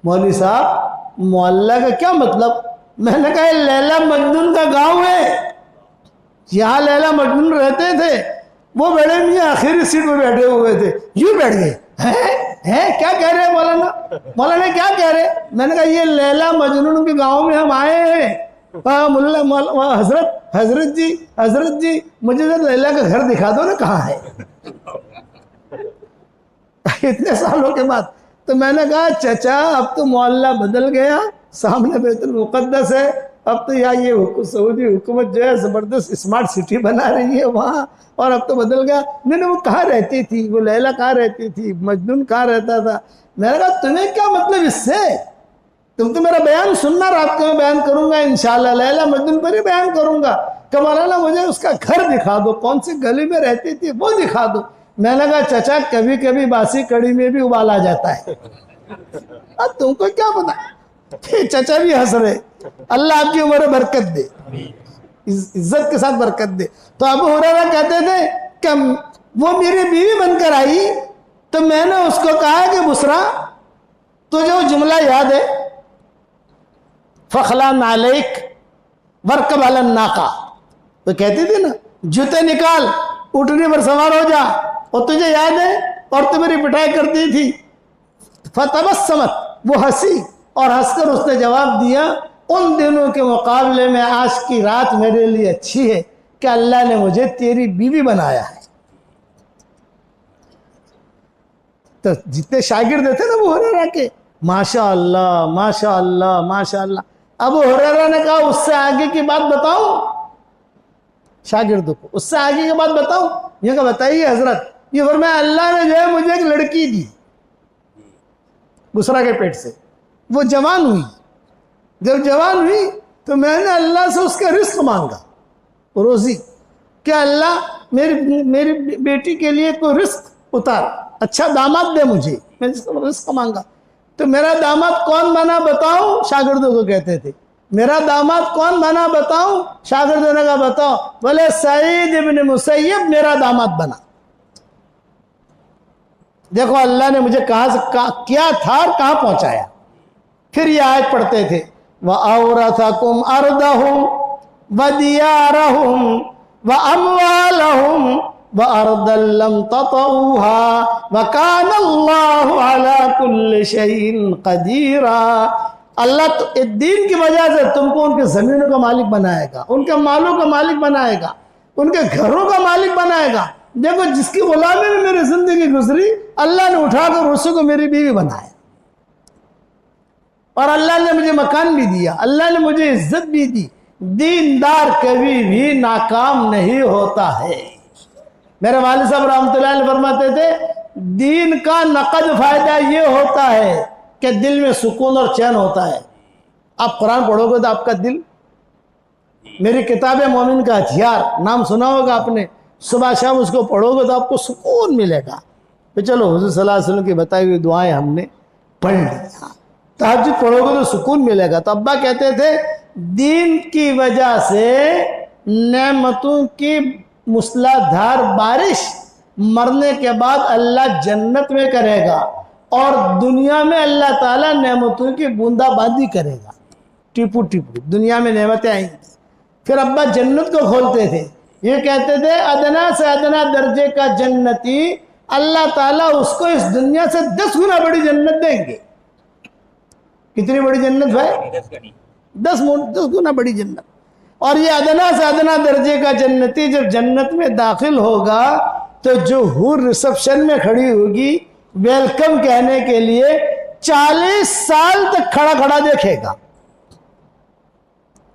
मौलवी साहब मोहल्ला का क्या मतलब? मैंने कहा लैला मजनून का गांव है, यहाँ लैला मजनून रहते थे। वो बड़े मियाँ आखिरी सीट में बैठे हुए थे, यूं बैठ गए। हैं क्या कह रहे हैं मौलाना क्या कह रहे? मैंने कहा ये लैला मजनून के गांव में हम आए हैं। हजरत जी मुझे तो लैला का घर दिखा दो ना, कहाँ है? इतने सालों के बाद। तो मैंने कहा चचा अब तो मोहल्ला बदल गया, सामने बैतुल मुक़द्दस है, अब तो यहाँ ये सऊदी हुकूमत जो है जबरदस्त स्मार्ट सिटी बना रही है वहाँ, और अब तो बदल गया। मैंने वो कहाँ रहती थी, वो लैला कहाँ रहती थी, मजनून कहाँ रहता था? मैंने कहा तुम्हें क्या मतलब इससे? तुम तो मेरा बयान सुनना, रात को मैं बयान करूंगा इंशाल्लाह, लैला मजनून पर ही बयान करूंगा। कमाला मुझे उसका घर दिखा दो, कौन सी गली में रहती थी वो दिखा दो। मैंने कहा चचा कभी कभी बासी कड़ी में भी उबाल आ जाता है, अब तुमको क्या पता। चचा भी हंस रहे। अल्लाह आपकी उम्र बरकत दे, इज्जत के साथ बरकत दे। तो अबू हुरैरा कहते थे कि वो मेरी बीवी बनकर आई, तो मैंने उसको कहा कि बुसरा तुझे वो जुमला याद है, फखला नालेक वरकब अलन नाका? तो कहती थी ना जूते निकाल ऊँटनी पर सवार हो जा, और तुझे याद है? और तू मेरी पिटाई करती थी। फतबस्समत, वो हंसी और हंसकर उसने जवाब दिया उन दिनों के मुकाबले में आज की रात मेरे लिए अच्छी है कि अल्लाह ने मुझे तेरी बीवी बनाया है। तो जितने शागिर्द थे ना वो हुरैरा के, माशा अल्लाह माशा अल्लाह माशा अल्लाह। अबू हुरैरा ने कहा उससे आगे की बात बताऊं शागिर्दों को, उससे आगे की बात बताऊं? ये कहा बताइए हजरत। ये फरमाया अल्लाह ने जो है मुझे एक लड़की दी बुसरा के पेट से, वो जवान हुई। जब जवान हुई तो मैंने अल्लाह से उसका रिस्क मांगा, रोजी, क्या अल्लाह मेरी बेटी के लिए कोई रिस्क उतार, अच्छा दामाद दे मुझे। मैंने रिस्क मांगा। तो मेरा दामाद कौन बना बताओ? शागिर्दों को कहते थे मेरा दामाद कौन बना बताओ? शागिर्दों ने कहा बताओ। बोले सईद इब्न मुसय्यब मेरा दामाद बना। देखो अल्लाह ने मुझे कहां से क्या था और कहां पहुंचाया। फिर ये आयत पढ़ते थे व औरथकुम अर्दहुम व दियारहुम व अमवालहुम व अर्दल्लम ततऊहा व कानल्लाहु अला कुल्लि शैइन कदीरा। अल्लाह तो इस दीन की वजह से तुमको उनके जमीनों का मालिक बनाएगा, उनके मालों का मालिक बनाएगा, उनके घरों का मालिक बनाएगा। देखो जिसकी गुलामी में मेरी जिंदगी गुजरी, अल्लाह ने उठाकर उसी को मेरी बीवी बनाया, और अल्लाह ने मुझे मकान भी दिया, अल्लाह ने मुझे इज्जत भी दी। दीनदार कभी भी नाकाम नहीं होता है। मेरे वालिद साहब रहमतुल्लाह अलैह फरमाते थे दीन का नकद फायदा ये होता है कि दिल में सुकून और चैन होता है। आप कुरान पढ़ोगे तो आपका दिल, मेरी किताब है मोमिन का हथियार, नाम सुना होगा आपने, सुबह शाम उसको पढ़ोगे तो आपको सुकून मिलेगा। तो चलो हुजूर सल्लल्लाहु अलैहि वसल्लम की बताई हुई दुआएं हमने पढ़ ली। तहज्जुद पढ़ोगे तो सुकून मिलेगा। तो अब्बा कहते थे दीन की वजह से नेमतों की मूसलाधार बारिश मरने के बाद अल्लाह जन्नत में करेगा और दुनिया में अल्लाह ताला नेमतों की बूंदाबांदी करेगा, टिपू टिपू दुनिया में नेमतें आएंगी। फिर अब्बा जन्नत को खोलते थे, ये कहते थे अदना से अदना दर्जे का जन्नती अल्लाह ताला उसको इस दुनिया से 10 गुना बड़ी जन्नत देंगे। कितनी बड़ी जन्नत भाई? 10 गुना बड़ी जन्नत। और ये अदना से अदना दर्जे का जन्नती जब जन्नत में दाखिल होगा तो जो हूर रिसेप्शन में खड़ी होगी वेलकम कहने के लिए 40 साल तक खड़ा खड़ा देखेगा।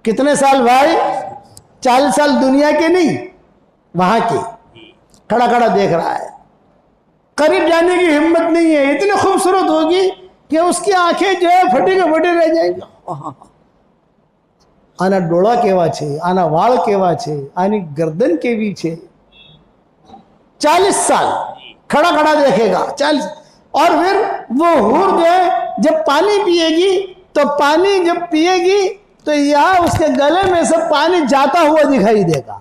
कितने साल भाई? 40 साल दुनिया के नहीं, वहां के खड़ा खड़ा देख रहा है। करीब जाने की हिम्मत नहीं है, इतनी खूबसूरत होगी कि उसकी आंखें जो है फटी के फटी रह जाएंगी। आना डोळा केवा छे, आना वाल केवा छे, आनी गर्दन केवी छे। 40 साल खड़ा खड़ा देखेगा 40। और फिर वो हूर जो है जब पानी पिएगी तो पानी जब पिएगी तो यहां उसके गले में से पानी जाता हुआ दिखाई देगा,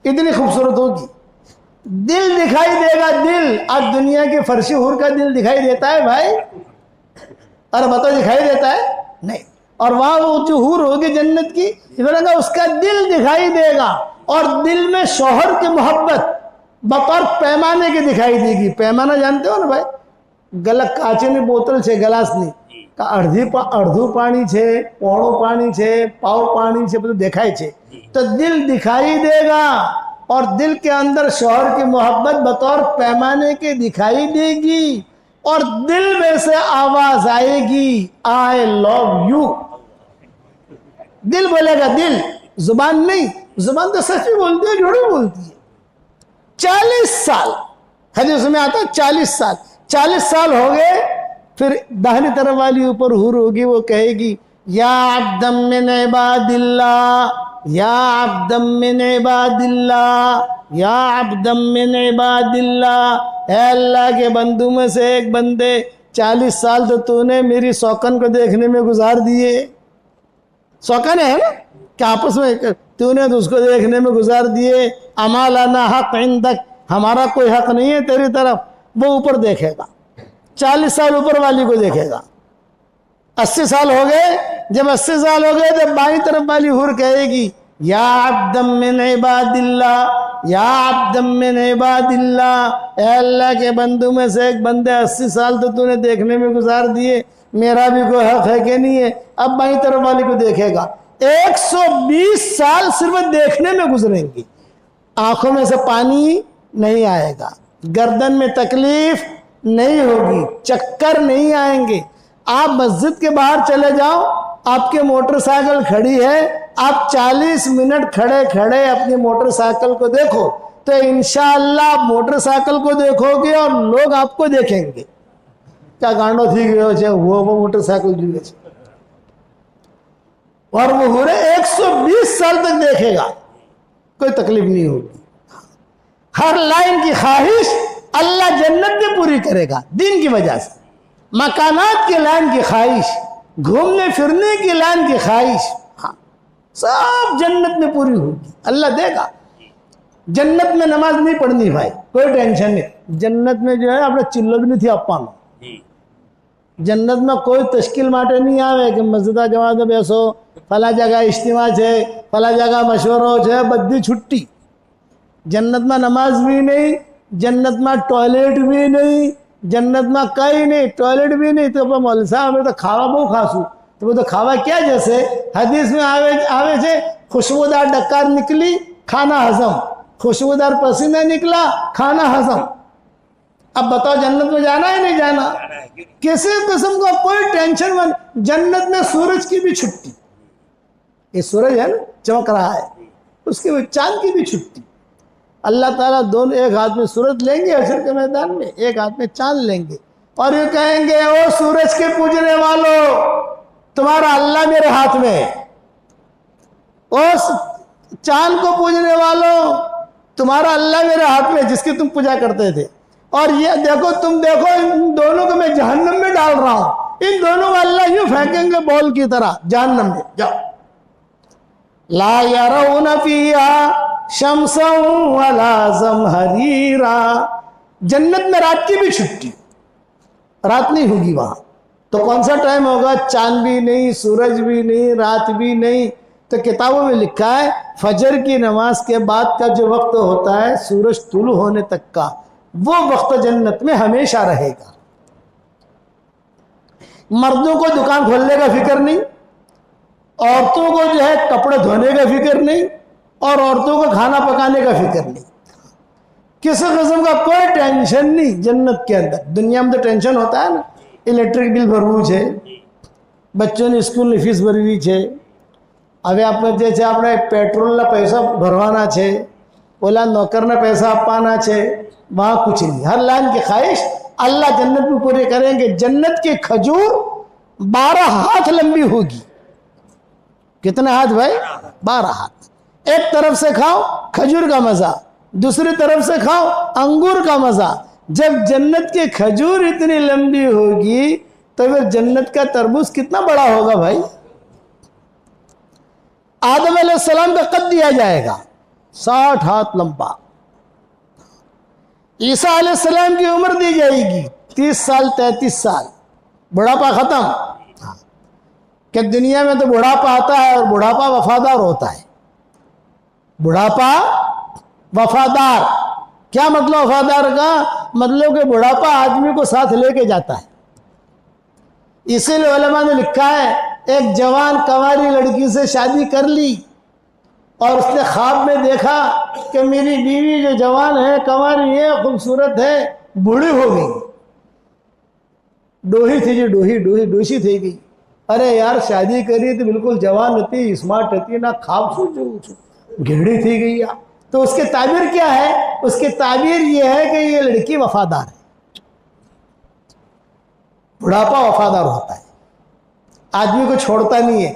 इतनी खूबसूरत होगी। दिल दिखाई देगा, दिल। आज दुनिया की फर्शी हूर का दिल दिखाई देता है भाई? अरे बताओ, दिखाई देता है? नहीं। और वहां वो जो हूर होगी जन्नत की, उसका दिल दिखाई देगा और दिल में शौहर की मोहब्बत बतौर पैमाने की दिखाई देगी। पैमाना जानते हो ना भाई? गला काचेनी बोतल छे, गलास नहीं, अर्धू पानी छे, पौणो पानी छे, पाव पानी छे, બધું देखाय छे। तो दिल दिखाई देगा और दिल के अंदर शौहर की मोहब्बत बतौर पैमाने के दिखाई देगी और दिल में से आवाज आएगी आई लव यू। दिल बोलेगा, दिल, जुबान नहीं। जुबान तो सच भी बोलती है, झूठ भी बोलती है। 40 साल हदीस में आता है, 40 साल। 40 साल हो गए, फिर दाहिनी तरफ वाली ऊपर हूर होगी, वो कहेगी या अब्दम मिन इबादिल्लाह, या अब्दम मिन इबादिल्लाह, या अब्दम मिन इबादिल्लाह। ऐ अल्लाह के बंदू में से एक बंदे, 40 साल तो तूने मेरी सौकन को देखने में गुजार दिए। सौकन है ना कि आपस में तूने तो उसको देखने में गुजार दिए। अमालाना हक इंदक, हमारा कोई हक नहीं है तेरी तरफ। वो ऊपर देखेगा, 40 साल ऊपर वाली को देखेगा। 80 साल हो गए, जब 80 साल हो गए तो बाई तरफ वाली हुर कहेगी या अब्दम मिन इबादिल्लाह, या अब्दम मिन इबादिल्लाह। ऐ अल्लाह के बंदू में से एक बंदे, 80 साल तो तूने देखने में गुजार दिए, मेरा भी कोई हक है कि नहीं है? अब बाई तरफ वाली को देखेगा। 120 साल सिर्फ देखने में गुजरेंगे, आंखों में से पानी नहीं आएगा, गर्दन में तकलीफ नहीं होगी, चक्कर नहीं आएंगे। आप मस्जिद के बाहर चले जाओ, आपके मोटरसाइकिल खड़ी है, आप 40 मिनट खड़े खड़े अपनी मोटरसाइकिल को देखो तो इंशाअल्लाह आप मोटरसाइकिल को देखोगे और लोग आपको देखेंगे। क्या गांडो थी गयो छे, वो मोटरसाइकिल जुए छे। और वो हो रहे 120 साल तक देखेगा, कोई तकलीफ नहीं होगी। हर लाइन की ख्वाहिश अल्लाह जन्नत में पूरी करेगा दीन की वजह से। मकानात की लाइन की ख्वाहिश, घूमने फिरने की लाइन की ख्वाहिश, हाँ, सब जन्नत में पूरी होगी, अल्लाह देगा। जन्नत में नमाज नहीं पढ़नी भाई, कोई टेंशन नहीं। जन्नत में जो है अपने चिल्लो भी नहीं थी अपानो। जन्नत में कोई तश्किल माटे नहीं आवे कि मस्जिदा जमा तो बेसो, फला जगह इज्तिमा है, फला जगह मशवरो है, बद्दी छुट्टी। जन्नत में नमाज भी नहीं, जन्नत में टॉयलेट भी नहीं, जन्नत में कहीं नहीं, टॉयलेट भी नहीं। तो मौलवी साहब हमें तो खावा बहु खासू, तो वो तो खावा क्या, जैसे हदीस में आवे छे खुशबूदार डकार निकली, खाना हजम, खुशबूदार पसीना निकला, खाना हजम। अब बताओ जन्नत में जाना है नहीं जाना? किसी किस्म का कोई टेंशन मत। जन्नत में सूरज की भी छुट्टी, ये सूरज है ना चमक रहा है, उसके चांद की भी छुट्टी। अल्लाह ताला दोनों, एक हाथ में सूरज लेंगे हशर के मैदान में, एक हाथ में चांद लेंगे और ये कहेंगे ओ सूरज के पूजने वालों, तुम्हारा अल्लाह मेरे हाथ में है। ओ चांद को पूजने वालों, तुम्हारा अल्लाह मेरे हाथ में, जिसकी तुम पूजा करते थे। और ये देखो, तुम देखो, इन दोनों को मैं जहन्नम में डाल रहा हूं। इन दोनों को अल्लाह यूं फेंकेंगे बॉल की तरह जहन्नम में, जाओ। ला यरौना फीहा शम्सन वला ज़महरीरा। जन्नत में रात की भी छुट्टी, रात नहीं होगी वहां। तो कौन सा टाइम होगा? चांद भी नहीं, सूरज भी नहीं, रात भी नहीं। तो किताबों में लिखा है फजर की नमाज के बाद का जो वक्त होता है सूरज तुलू होने तक का, वो वक्त जन्नत में हमेशा रहेगा। मर्दों को दुकान खोलने का फिक्र नहीं, औरतों को जो है कपड़े धोने का फिक्र नहीं, और औरतों को खाना पकाने का फिक्र नहीं। किसी किस्म का कोई टेंशन नहीं जन्नत के अंदर। दुनिया में तो टेंशन होता है ना, इलेक्ट्रिक बिल भरવું છે, બચ્ચોની સ્કૂલની ફીસ ભરવી છે, હવે આપણે જે છે આપણે પેટ્રોલના પૈસા ભરવાના છે, ઓલા નોકરના પૈસા આપવાના છે, वहाँ कुछ नहीं। हर लाइन की ख्वाहिश अल्लाह जन्नत में पूरी करेंगे। जन्नत की खजूर 12 हाथ लंबी होगी। कितने हाथ भाई? 12 हाथ। एक तरफ से खाओ खजूर का मजा, दूसरी तरफ से खाओ अंगूर का मजा। जब जन्नत की खजूर इतनी लंबी होगी तो फिर जन्नत का तरबूज कितना बड़ा होगा भाई। आदम अलैहिस्सलाम का कद दिया जाएगा 60 हाथ लंबा। ईसा अलैहिस्सलाम की उम्र दी जाएगी 30 साल 33 साल। बुढ़ापा खत्म। कि दुनिया में तो बुढ़ापा आता है और बुढ़ापा वफादार होता है। बुढ़ापा वफादार, क्या मतलब वफादार का? मतलब कि बुढ़ापा आदमी को साथ लेके जाता है। इसीलिए उलमा ने लिखा है एक जवान कंवारी लड़की से शादी कर ली और उसने ख्वाब में देखा कि मेरी बीवी जो जवान है, कंवारी है, खूबसूरत है, बूढ़ी हो गई। डोही थी जो डोशी थी गई। अरे यार शादी करी तो बिल्कुल जवान होती, स्मार्ट होती, ना ख्वाब सोचो घेड़ी थी गई यार। तो उसके ताबीर क्या है? उसके ताबीर ये है कि ये लड़की वफादार है। बुढ़ापा वफादार होता है, आदमी को छोड़ता नहीं है।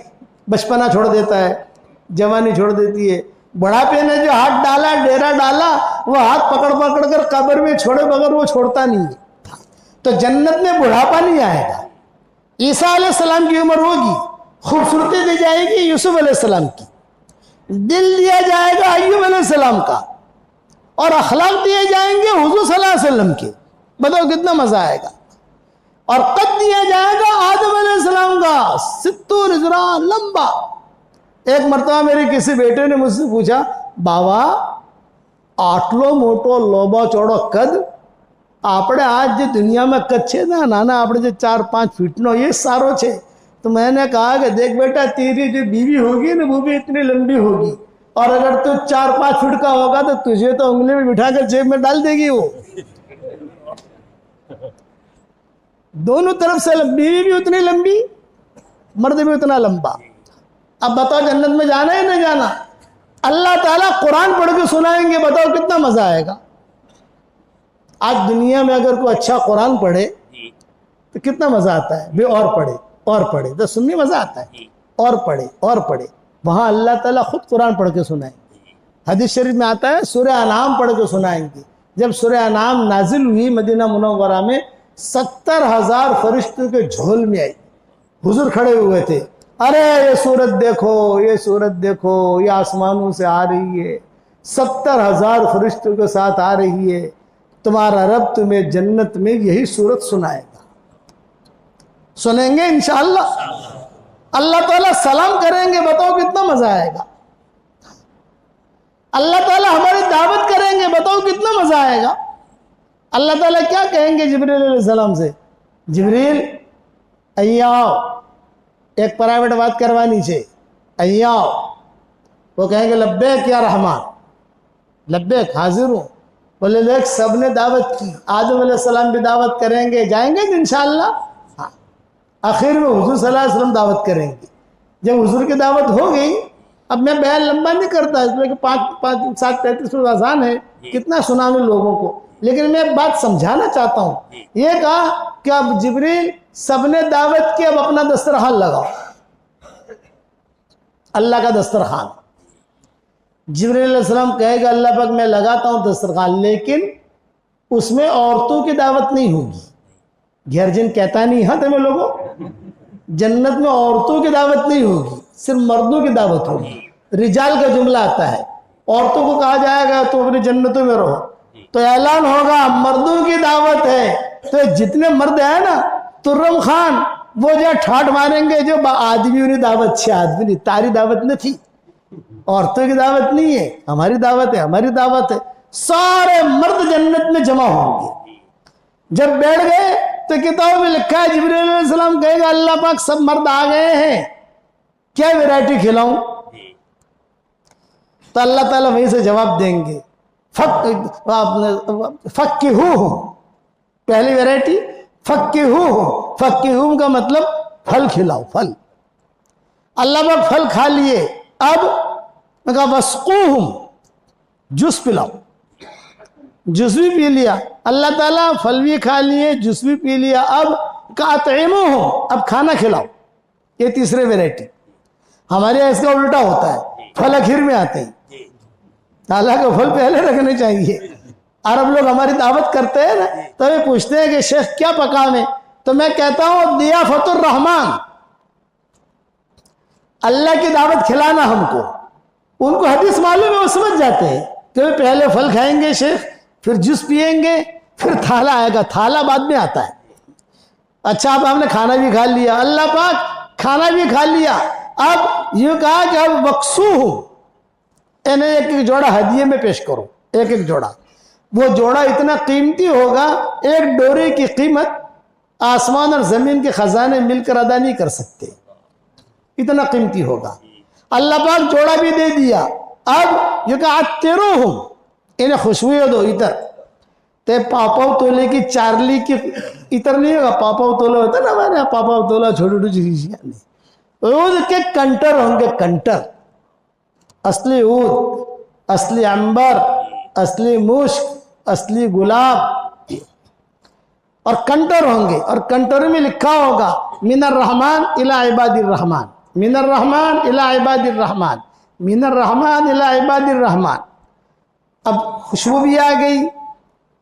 बचपना छोड़ देता है, जवानी छोड़ देती है। बुढ़ापे ने जो हाथ डाला, डेरा डाला, वो हाथ पकड़ पकड़ कर कब्र में छोड़े बगैर वो छोड़ता नहीं है। तो जन्नत में बुढ़ापा नहीं आएगा। ईसा अलैहिस्सलाम की उम्र होगी, खूबसूरती दी जाएगी यूसुफ अलैहिस्सलाम की, दिल दिया जाएगा अय्यूब अलैहिस्सलाम का, और अखलाक दिए जाएंगे हुजूर सल्लल्लाहु अलैहि वसल्लम के। बताओ कितना मजा आएगा। और कद दिया जाएगा आदम अलैहिस्सलाम का 70 इजरा लंबा। एक मरतबा मेरे किसी बेटे ने मुझसे पूछा, बाबा आटलो मोटो लोबा चौड़ो कद આપણે आज जो दुनिया में कद छे ना नाना આપણે जो 4-5 फीटनो ये सारो छे। तो मैंने कहा कि देख बेटा तेरी जो बीवी होगी ना वो भी इतनी लंबी होगी, और अगर तू 4-5 फीट का होगा तो तुझे तो उंगली में बिठा कर जेब में डाल देगी वो। दोनों तरफ से बीवी भी उतनी लंबी, मर्द भी उतना लंबा। अब बताओ जन्नत में जाना है ना जाना? अल्लाह ताला कुरान पढ़ के सुनाएंगे, बताओ कितना मजा आएगा। आज दुनिया में अगर कोई अच्छा कुरान पढ़े तो कितना मजा आता है। वे और पढ़े तो सुनने मजा आता है, और पढ़े। वहां अल्लाह ताला खुद कुरान पढ़ के सुनाएंगे। हदीस शरीफ में आता है सूरह अनाम पढ़ के सुनाएंगे। जब सूरह अनाम नाजिल हुई मदीना मुनव्वरा में, 70,000 फरिश्तों के झोल में आई। हुजूर खड़े हुए थे, अरे ये सूरत देखो, ये सूरत देखो, ये आसमानों से आ रही है, 70,000 फरिश्तों के साथ आ रही है। तुम्हारा रब तुम्हें जन्नत में यही सूरत सुनाएगा। सुनेंगे इंशाअल्लाह। अल्लाह ताला सलाम करेंगे, बताओ कितना मजा आएगा। अल्लाह ताला हमारी दावत करेंगे, बताओ कितना मजा आएगा। अल्लाह ताला क्या कहेंगे जिब्रील अलैहिस्सलाम से, जिब्रील अय्याओ, एक प्राइवेट बात करवानी छे, अय्याओ। वो कहेंगे लब्बैक या रहमान, लब्बैक हाजिर हूँ। बोले देख सबने दावत की, आदम अलैहिस्सलाम भी दावत करेंगे, जाएंगे इंशाअल्लाह। हाँ, आखिर में हुजूर सल्लल्लाहु अलैहि वसल्लम दावत करेंगे। जब हुजूर की दावत हो गई, अब मैं बयान लंबा नहीं करता इसलिए कि 5-7-33 आसान है, कितना सुनाऊं लोगों को, लेकिन मैं एक बात समझाना चाहता हूं। ये कहा कि अब जिब्रील सबने दावत की, अब अपना दस्तरखान लगाओ, अल्लाह का दस्तरखान। जिब्रील अलैहिस्सलाम कहेगा अल्लाह पाक मैं लगाता हूं दस्तरखान, लेकिन उसमें औरतों की दावत नहीं होगी। गर्जिन कहता नहीं, हाँ तुम्हें लोगों, जन्नत में औरतों की दावत नहीं होगी, सिर्फ मर्दों की दावत होगी। रिजाल का जुमला आता है, औरतों को कहा जाएगा तो अपनी जन्नतों में रहो, तो ऐलान होगा मर्दों की दावत है। तो जितने मर्द है ना, तुर्रम खान वो जो ठाठ मारेंगे, जो आदमी उन्हें दावत छे, आदमी नहीं, तारी दावत नहीं थी, औरतों की दावत नहीं है, हमारी दावत है, हमारी दावत है। सारे मर्द जन्नत में जमा होंगे। जब बैठ गए तो किताब में लिखा है जिब्रील अलैहिस्सलाम कहेगा अल्लाह पाक सब मर्द आ गए हैं, क्या वैरायटी खिलाऊं? तो अल्लाह ताला वहीं से जवाब देंगे फक्किहू, पहली वैरायटी फक्किहू का मतलब फल खिलाओ, फल। अल्लाह पाक फल खा लिए, अब वस्कूहुम, जूस पिलाओ, जूस भी पी लिया। अल्लाह ताला फल भी खा लिए, जूस भी पी लिया, अब कातइमुहु, अब खाना खिलाओ। ये तीसरे वैरायटी। हमारे यहाँ इसका उल्टा होता है, फल आखिर में आते हैं, हालांकि फल पहले रखने चाहिए। अरब लोग हमारी दावत करते हैं ना, तो वे पूछते हैं कि शेख क्या पकावे, तो मैं कहता हूं दियाफतुर रहमान, अल्लाह की दावत खिलाना हमको। उनको हदीस मालूम है, वो समझ जाते हैं कि वे पहले फल खाएंगे शेख, फिर जूस पिएंगे, फिर थाला आएगा, थाला बाद में आता है। अच्छा अब हमने खाना भी खा लिया, अल्लाह पाक खाना भी खा लिया, अब ये कहा कि अब वक्सू हूं, इन्हें एक एक जोड़ा हदिये में पेश करो, एक एक जोड़ा। वो जोड़ा इतना कीमती होगा, एक डोरे की कीमत आसमान और जमीन के खजाने मिलकर अदा नहीं कर सकते, इतना कीमती होगा। अल्लाह पाक जोड़ा भी दे दिया। अब ये कहा तेरो हूं, इन्हें खुशबू दो, इतर ते पापाव तोले की चार्ली की इतर नहीं होगा, पापाव तोला होता ना हमारे यहाँ, पापाव तोला छोटी छोटी चीजें, ऊद के कंटर होंगे, कंटर, असली ऊद, असली अंबर, असली मुश्क, असली गुलाब, और कंटर होंगे। और कंटर में लिखा होगा मिनर रहमान इला इबादिर रहमान, मिनर रहमान इला इबादिर रहमान, मिनर रहमान इला इबादिर रहमान। अब खुशबू भी आ गई,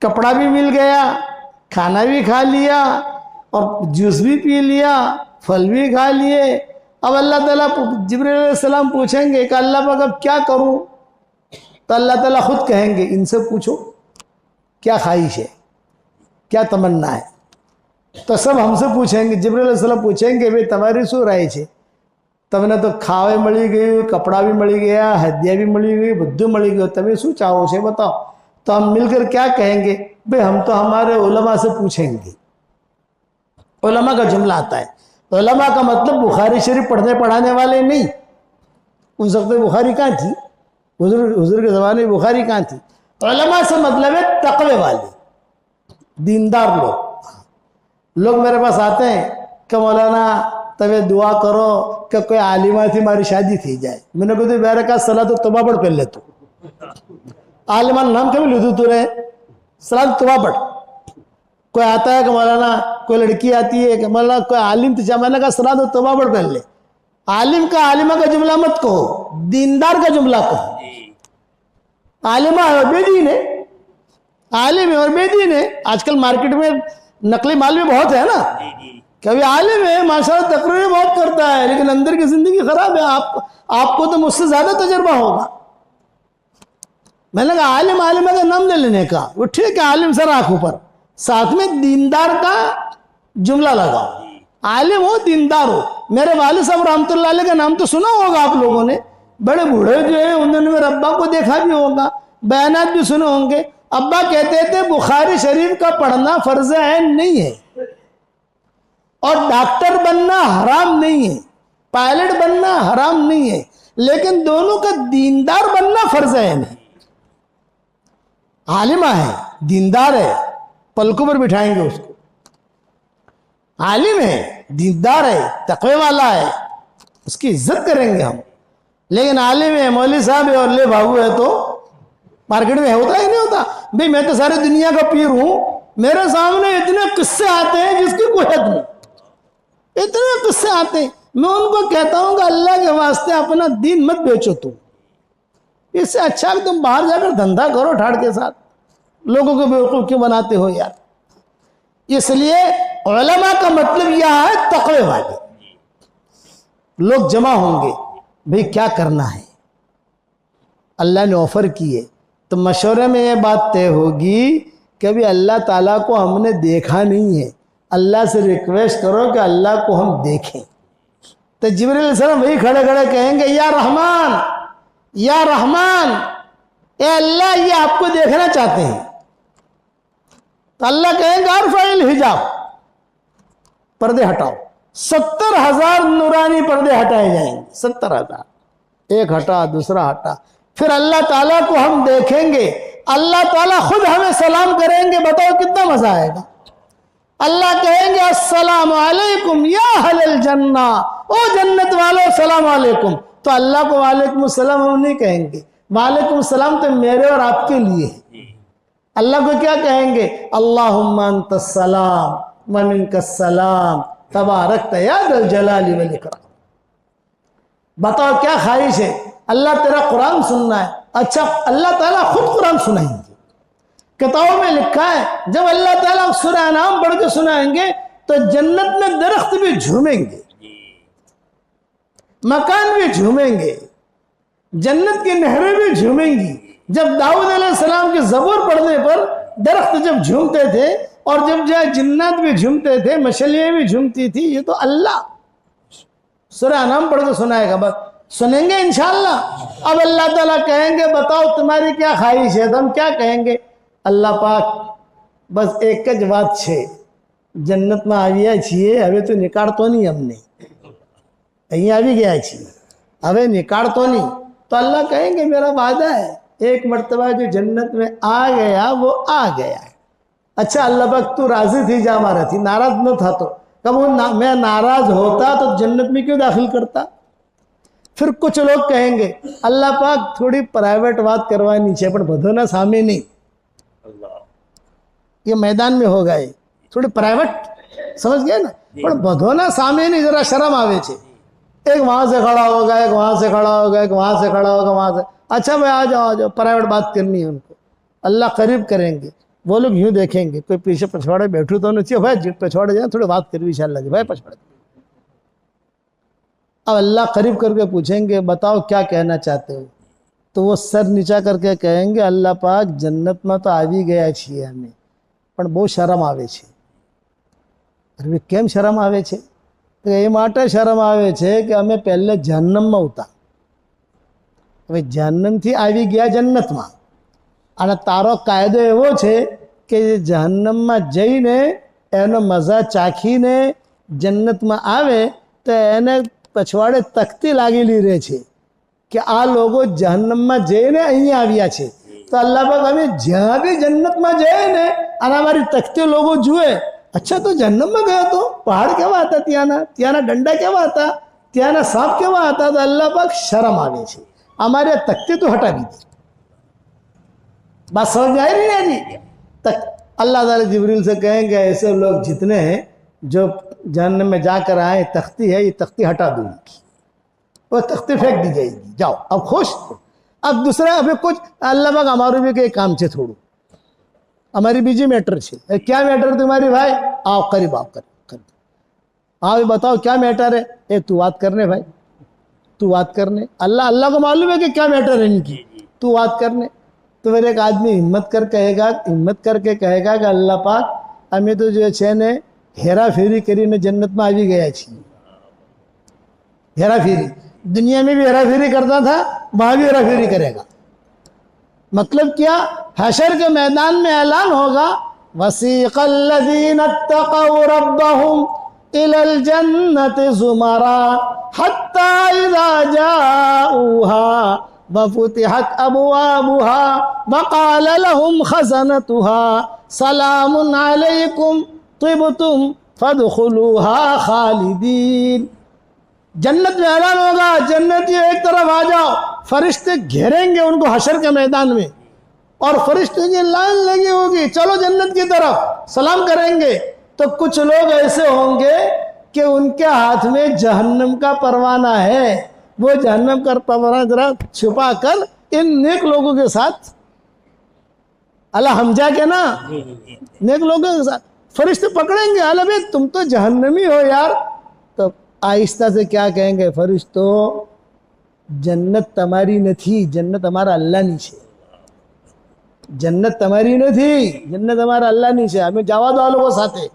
कपड़ा भी मिल गया, खाना भी खा लिया, और जूस भी पी लिया, फल भी खा लिए। अब अल्लाह ताला जिब्रील अलैहिस्सलाम पूछेंगे कि अल्लाह पाक अब क्या करूं? तो अल्लाह ताला खुद कहेंगे इनसे पूछो क्या ख्वाहिश है, क्या तमन्ना है। तो सब हमसे पूछेंगे, जिब्रील अलैहिस्सलाम पूछेंगे भाई तुम्हारी शू राय है? तमने तो खावे मળી गई, कपड़ा भी मળી गया, हदिया भी मળી गई, बुद्धू मળી गयो, તમે શું चाहो છે बताओ। तो हम मिलकर क्या कहेंगे, भाई हम तो हमारे उलमा से पूछेंगे। उलमा का जुमला आता है, उलमा का मतलब बुखारी शरीफ पढ़ने पढ़ाने वाले नहीं, उस वक्त बुखारी कहाँ थी, हुजूर के ज़माने में बुखारी कहाँ थी। उलमा से मतलब है तकवे वाले, दीनदार लोग मेरे पास आते हैं कि मौलाना तबे दुआ करो कि कोई आलिमा थी हमारी शादी थी जाए। मैंने कहा मेरे का सलाह तो तबा पढ़ पहले, तो आलिमा नाम क्यों लिखू तू रहे, सलाह तो तबा पढ़। कोई आता है कि मौलाना, कोई लड़की आती है कि मौलाना कोई आलिम थी, मैंने कहा सलाह तो तबा पढ़ पहले। आलिम का आलिमा का जुमला मत कहो, दीनदार का जुमला कहो। आलिमा है और बेदीन है, आलिम है और बेदीन है। आजकल मार्केट में नकली माल भी बहुत है ना, कभी आलिम है माशाल्लाह तकरीर बहुत करता है, लेकिन अंदर की जिंदगी खराब है। आपको तो मुझसे ज्यादा तजर्बा होगा। मैंने कहा आलिम आलिमा का नाम ले लेने का, वो ठीक है आलिम सर आंखों पर, साथ में दीनदार का जुमला लगाओ। आलिम हो दीनदार हो। मेरे वालिद साहब रहमतुल्लाह अलैह का नाम तो सुना होगा आप लोगों ने, बड़े बूढ़े जो है उन्होंने मेरे अब्बा को देखा भी होगा, बयानात भी सुने होंगे। अब्बा कहते थे बुखारी शरीफ का पढ़ना फर्ज ऐन नहीं है, और डॉक्टर बनना हराम नहीं है, पायलट बनना हराम नहीं है, लेकिन दोनों का दीनदार बनना फर्ज ऐन है। आलिमा है, दीनदार है, पलकों पर बिठाएंगे उसको। आलिम है, दीनदार है, तकवे वाला है, उसकी इज्जत करेंगे हम। लेकिन आलिम है, मौलवी साहब है और ले भागू है तो मार्केट में होता ही नहीं होता। भाई मैं तो सारी दुनिया का पीर हूं, मेरे सामने इतने किस्से आते हैं जिसकी कोई हद नहीं, इतने किस्से आते हैं। मैं उनको कहता हूं कि अल्लाह के वास्ते अपना दीन मत बेचो तुम, इससे अच्छा कि तुम बाहर जाकर धंधा करो ठाड़ के साथ, लोगों को बेवकूफ क्यों बनाते हो यार। इसलिए उलमा का मतलब यह है तकवे वाले लोग जमा होंगे, भाई क्या करना है, अल्लाह ने ऑफर किए तो मशवरे में ये बात तय होगी कि अभी अल्लाह ताला को हमने देखा नहीं है, अल्लाह से रिक्वेस्ट करो कि अल्लाह को हम देखें। तो जिब्रील अलैहिस्सलाम वही खड़े खड़े कहेंगे या रहमान या रहमान, ए अल्लाह ये आपको देखना चाहते हैं। तो अल्लाह कहेंगे अरफ़िल हिजाब, पर्दे हटाओ। 70,000 नूरानी पर्दे हटाए जाएंगे, 70,000, एक हटा दूसरा हटा, फिर अल्लाह ताला को हम देखेंगे, अल्लाह ताला खुद हमें सलाम करेंगे। बताओ कितना मजा आएगा। अल्लाह कहेंगे अस्सलामु अलैकुम या अहलल जन्ना, ओ जन्नत वालों सलाम अलैकुम। तो अल्लाह को वालेकुम सलाम हम नहीं कहेंगे, वालेकुम सलाम तो मेरे और आपके लिए है। अल्लाह को क्या कहेंगे, अल्लाहुम्मा अंतस सलाम व मिनकस सलाम तबारकत या दल जलाली वल इकराम। बताओ क्या ख्वाहिश है, अल्लाह तेरा कुरान सुनना है। अच्छा, अल्लाह ताला खुद कुरान सुनाएंगे। किताबों में लिखा है जब अल्लाह ताला सूरह अनाम पढ़ के सुनाएंगे तो जन्नत में दरख्त भी झूमेंगे, मकान भी झूमेंगे, जन्नत की नहरें भी झूमेंगी। जब दाऊद अलैहिस्सलाम की ज़बूर पढ़ने पर दरख्त जब झूमते थे और जब जो जिन्नात भी झूमते थे, मछलियां भी झूमती थी, ये तो अल्लाह सूरह अनाम पढ़ के सुनाएगा। बस सुनेंगे इंशाअल्लाह। अब अल्लाह ताला कहेंगे बताओ तुम्हारी क्या ख्वाहिश है, तो हम क्या कहेंगे, अल्लाह पाक बस एक ज बात छे, जन्नत में आविया छे, हवे तो निकालतो नहीं, हमने अहीं આવી ગયા છીએ, હવે निकालतो नहीं। तो अल्लाह कहेंगे मेरा वादा है, एक मर्तबा जो जन्नत में आ गया वो आ गया। अच्छा अल्लाह पाक तू राजी थी जा हमारा थी, नाराज न था तो कब वो मैं नाराज होता तो जन्नत में क्यों दाखिल करता। फिर कुछ लोग कहेंगे अल्लाह पाक थोड़ी प्राइवेट बात करवानी चाहिए, पर बधोना सामे नहीं, ये मैदान में होगा, ये थोड़ी प्राइवेट समझ गए ना, पर बधोना सामे नहीं, जरा शर्म आवे छे। एक वहां से खड़ा होगा, एक वहां से खड़ा होगा, एक वहां से खड़ा होगा, वहां से, अच्छा भाई आ जाओ प्राइवेट बात करनी है उनको। अल्लाह करीब करेंगे, वो लोग यूं देखेंगे कोई पीछे पछवाड़े बैठू तो नहीं चाहिए, भाई पछवाड़े जाए थोड़ी बात करी इंशाअल्लाह जी, भाई पछवाड़े। अब अल्लाह करीब करके पूछेंगे बताओ क्या कहना चाहते हो, तो वो सर नीचा करके कहेंगे अल्लाह पाक जन्नत में तो આવી ગયા છીએ અમે, પણ બહુ શરમ આવે છે। અરે કેમ શરમ આવે છે, તો એ માટે શરમ આવે છે કે અમે પહેલે જહન્નમમાં ઉતા, હવે જહન્નમથી આવી ગયા જન્નતમાં, અને તારો કાયદો એવો છે કે જહન્નમમાં જઈને એનો મજા ચાખીને જન્નતમાં આવે તો એને પછવાડે તકતી લાગેલી રહે છે કે આ લોકો જહન્નમમાં જઈને અહીંયા આવ્યા છે। તો અલ્લાહ પાક અમે જ્યાં બી જન્નતમાં જઈએ ને અને અમારી તકતી લોકો જુએ, अच्छा तो जहन्नमમાં ગયો તો પહાડ કેવા હતા, ત્યાંના ડંડા કેવા હતા, ત્યાંના સાપ કેવા હતા, તો અલ્લાહ પાક શરમ આવે છે, અમારે તકતી તો હટાવી दी। बात समझ में आई नहीं जी। तक अल्लाह ताला जिब्रील से कहेंगे ऐसे लोग जितने हैं जो जहन्नम में जाकर आए, तख्ती है ये तख्ती हटा दूंगी, वो तख्ती फेंक दी जाएगी, जाओ अब खुश। अब दूसरा अभी कुछ अल्लाह पाक हमारे भी के काम से थोड़ू, हमारी बीजी मैटर है, क्या मैटर तुम्हारी भाई, आओ करीब आओ कर हाँ बताओ क्या मैटर है, ए तू बात करने भाई, तू बात करने। अल्लाह को मालूम है कि क्या मैटर है इनकी, तू बात करने। तो फिर एक आदमी हिम्मत करके कहेगा कि अल्लाह पाक हमें तो जो है ने हेरा फेरी करीने जन्नत में આવી ગયા છીએ। हेरा फेरी दुनिया में भी हेरा फेरी करता था, वहां भी हेरा फेरी करेगा। मतलब क्या, हशर के मैदान में ऐलान होगा वसीक़ल्लज़ीना इत्तक़ौ रब्बहुम इलल जन्नति ज़ुमरा हत्ता इज़ा जाऊहा वफ़ुतिहत अबवाबुहा वक़ाल लहुम ख़ज़नतुहा सलामुन अलैकुम तिबतुम फदखुलूहा खालिदीन। जन्नत में ऐलान होगा जन्नती एक तरफ आ जाओ, फरिश्ते घेरेंगे उनको हशर के मैदान में, और फरिश्तों की लाइन लगी होगी, चलो जन्नत की तरफ, सलाम करेंगे। तो कुछ लोग ऐसे होंगे कि उनके हाथ में जहन्नम का परवाना है, वो जहन्नम का परवाना जरा छुपा कर इन नेक लोगों के साथ, अल्लाह हम जाके ना नेक लोगों के साथ फरिश्ते पकड़ेंगे, अल्लाह भाई तुम तो जहन्नमी हो यार। तो आहिस्ता से क्या कहेंगे फरिश्तों, जन्नत तुम्हारी नहीं, जन्नत हमारा अल्लाह नीचे, जन्नत तुम्हारी नहीं, जन्नत हमारा अल्लाह नीचे, हमें जावा दो वालों को साथे।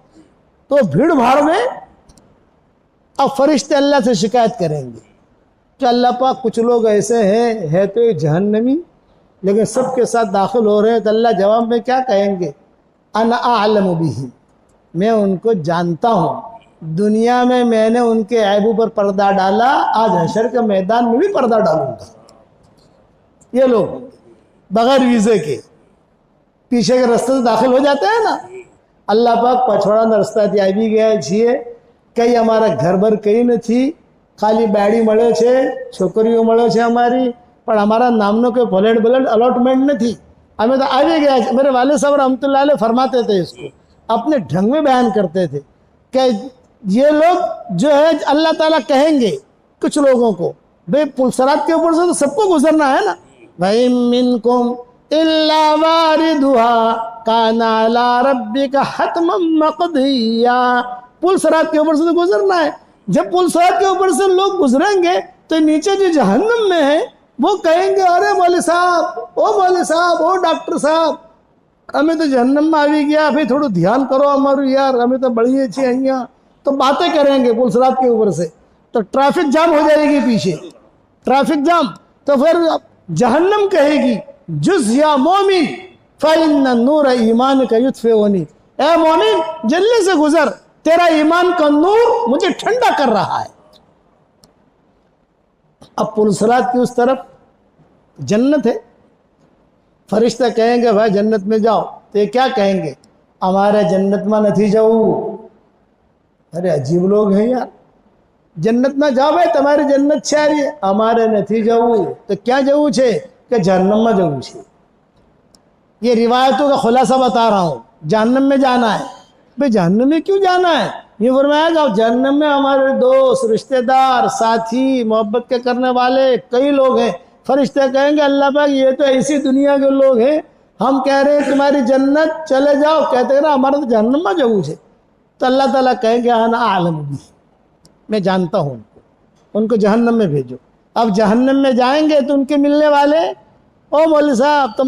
तो भीड़ भाड़ में अब फरिश्ते अल्लाह से शिकायत करेंगे कि अल्लाह पाक कुछ लोग ऐसे हैं, है तो ये जहन्नमी, लेकिन सबके साथ दाखिल हो रहे हैं। तो अल्लाह जवाब में क्या कहेंगे, अना आलम बिही, मैं उनको जानता हूँ, दुनिया में मैंने उनके ऐबों पर पर्दा डाला, आज हशर के मैदान में भी पर्दा डालूंगा। ये लोग बगैर वीजे के पीछे के रास्ते से दाखिल हो जाते हैं ना, अल्लाह पाक पछवाड़ा रास्ता ત્યાં આવી ગયા છીએ, કઈ અમારા ઘર બર કઈ નથી, ખાલી બાડી મળે છે, છોકરીઓ મળે છે અમારી, પણ અમારા નામનો કોઈ ફ્લેટ બ્લેટ अलॉटमेंट નથી, हमें तो आ भी गया। मेरे वाले साहब रहमतुल्लाह अलैह फरमाते थे, इसको अपने ढंग में बयान करते थे कि ये लोग जो है अल्लाह ताला कहेंगे कुछ लोगों को, भाई पुलसरात के ऊपर से तो सबको गुजरना है ना, भाई मिनकुम इल्ला वारिदुहा काना अला रब्बिका हतमम मक़दिया, पुलसरात के ऊपर से तो गुजरना है। जब पुलसरात के ऊपर से लोग गुजरेंगे तो नीचे जो जहन्नम में है वो कहेंगे, अरे मौलवी साहब, ओ मौलवी साहब, ओ डॉक्टर साहब, हमें तो जहन्नम में આવી ગયા, भाई थोड़ा ध्यान करो हमारू यार, हमें तो बढ़िए छे અહીંયા। तो बातें करेंगे पुलसरात के ऊपर से, तो ट्रैफिक जाम हो जाएगी पीछे, ट्रैफिक जाम। तो फिर जहन्नम कहेगी, जुज़ या मोमिन फ़इन्न नूर ईमान का युत्फ़िउनी, ए मोमिन जल्दी से गुजर, तेरा ईमान का नूर मुझे ठंडा कर रहा है। अब पुलसरात की उस तरफ जन्नत है, फरिश्ता कहेंगे भाई जन्नत में जाओ, तो ये क्या कहेंगे, हमारे जन्नत में नहीं जाऊ। अरे अजीब लोग हैं यार, जन्नत में जाओ भाई, तुम्हारी जन्नत છે, हमारे नहीं जाऊ। तो क्या जाऊ छे कि जहन्नम में जाऊ छे। ये रिवायतों का खुलासा बता रहा हूँ, जहन्नम में जाना है। भाई जहन्नम में क्यों जाना है, ये फरमाया जहन्नम में हमारे दोस्त, रिश्तेदार, साथी, मोहब्बत के करने वाले कई लोग हैं। फरिश्ते कहेंगे अल्लाह पाक ये तो ऐसी दुनिया के लोग हैं, हम कह रहे हैं तुम्हारी जन्नत, चले जाओ, कहते हैं ना हमारा तो जहन्नम में जाऊ छे। तो अल्लाह ताला कहेंगे अना आलम भी, मैं जानता हूँ उनको जहन्नम में भेजो। अब जहन्नम में जाएंगे तो उनके मिलने वाले, ओ मौलवी साहब तो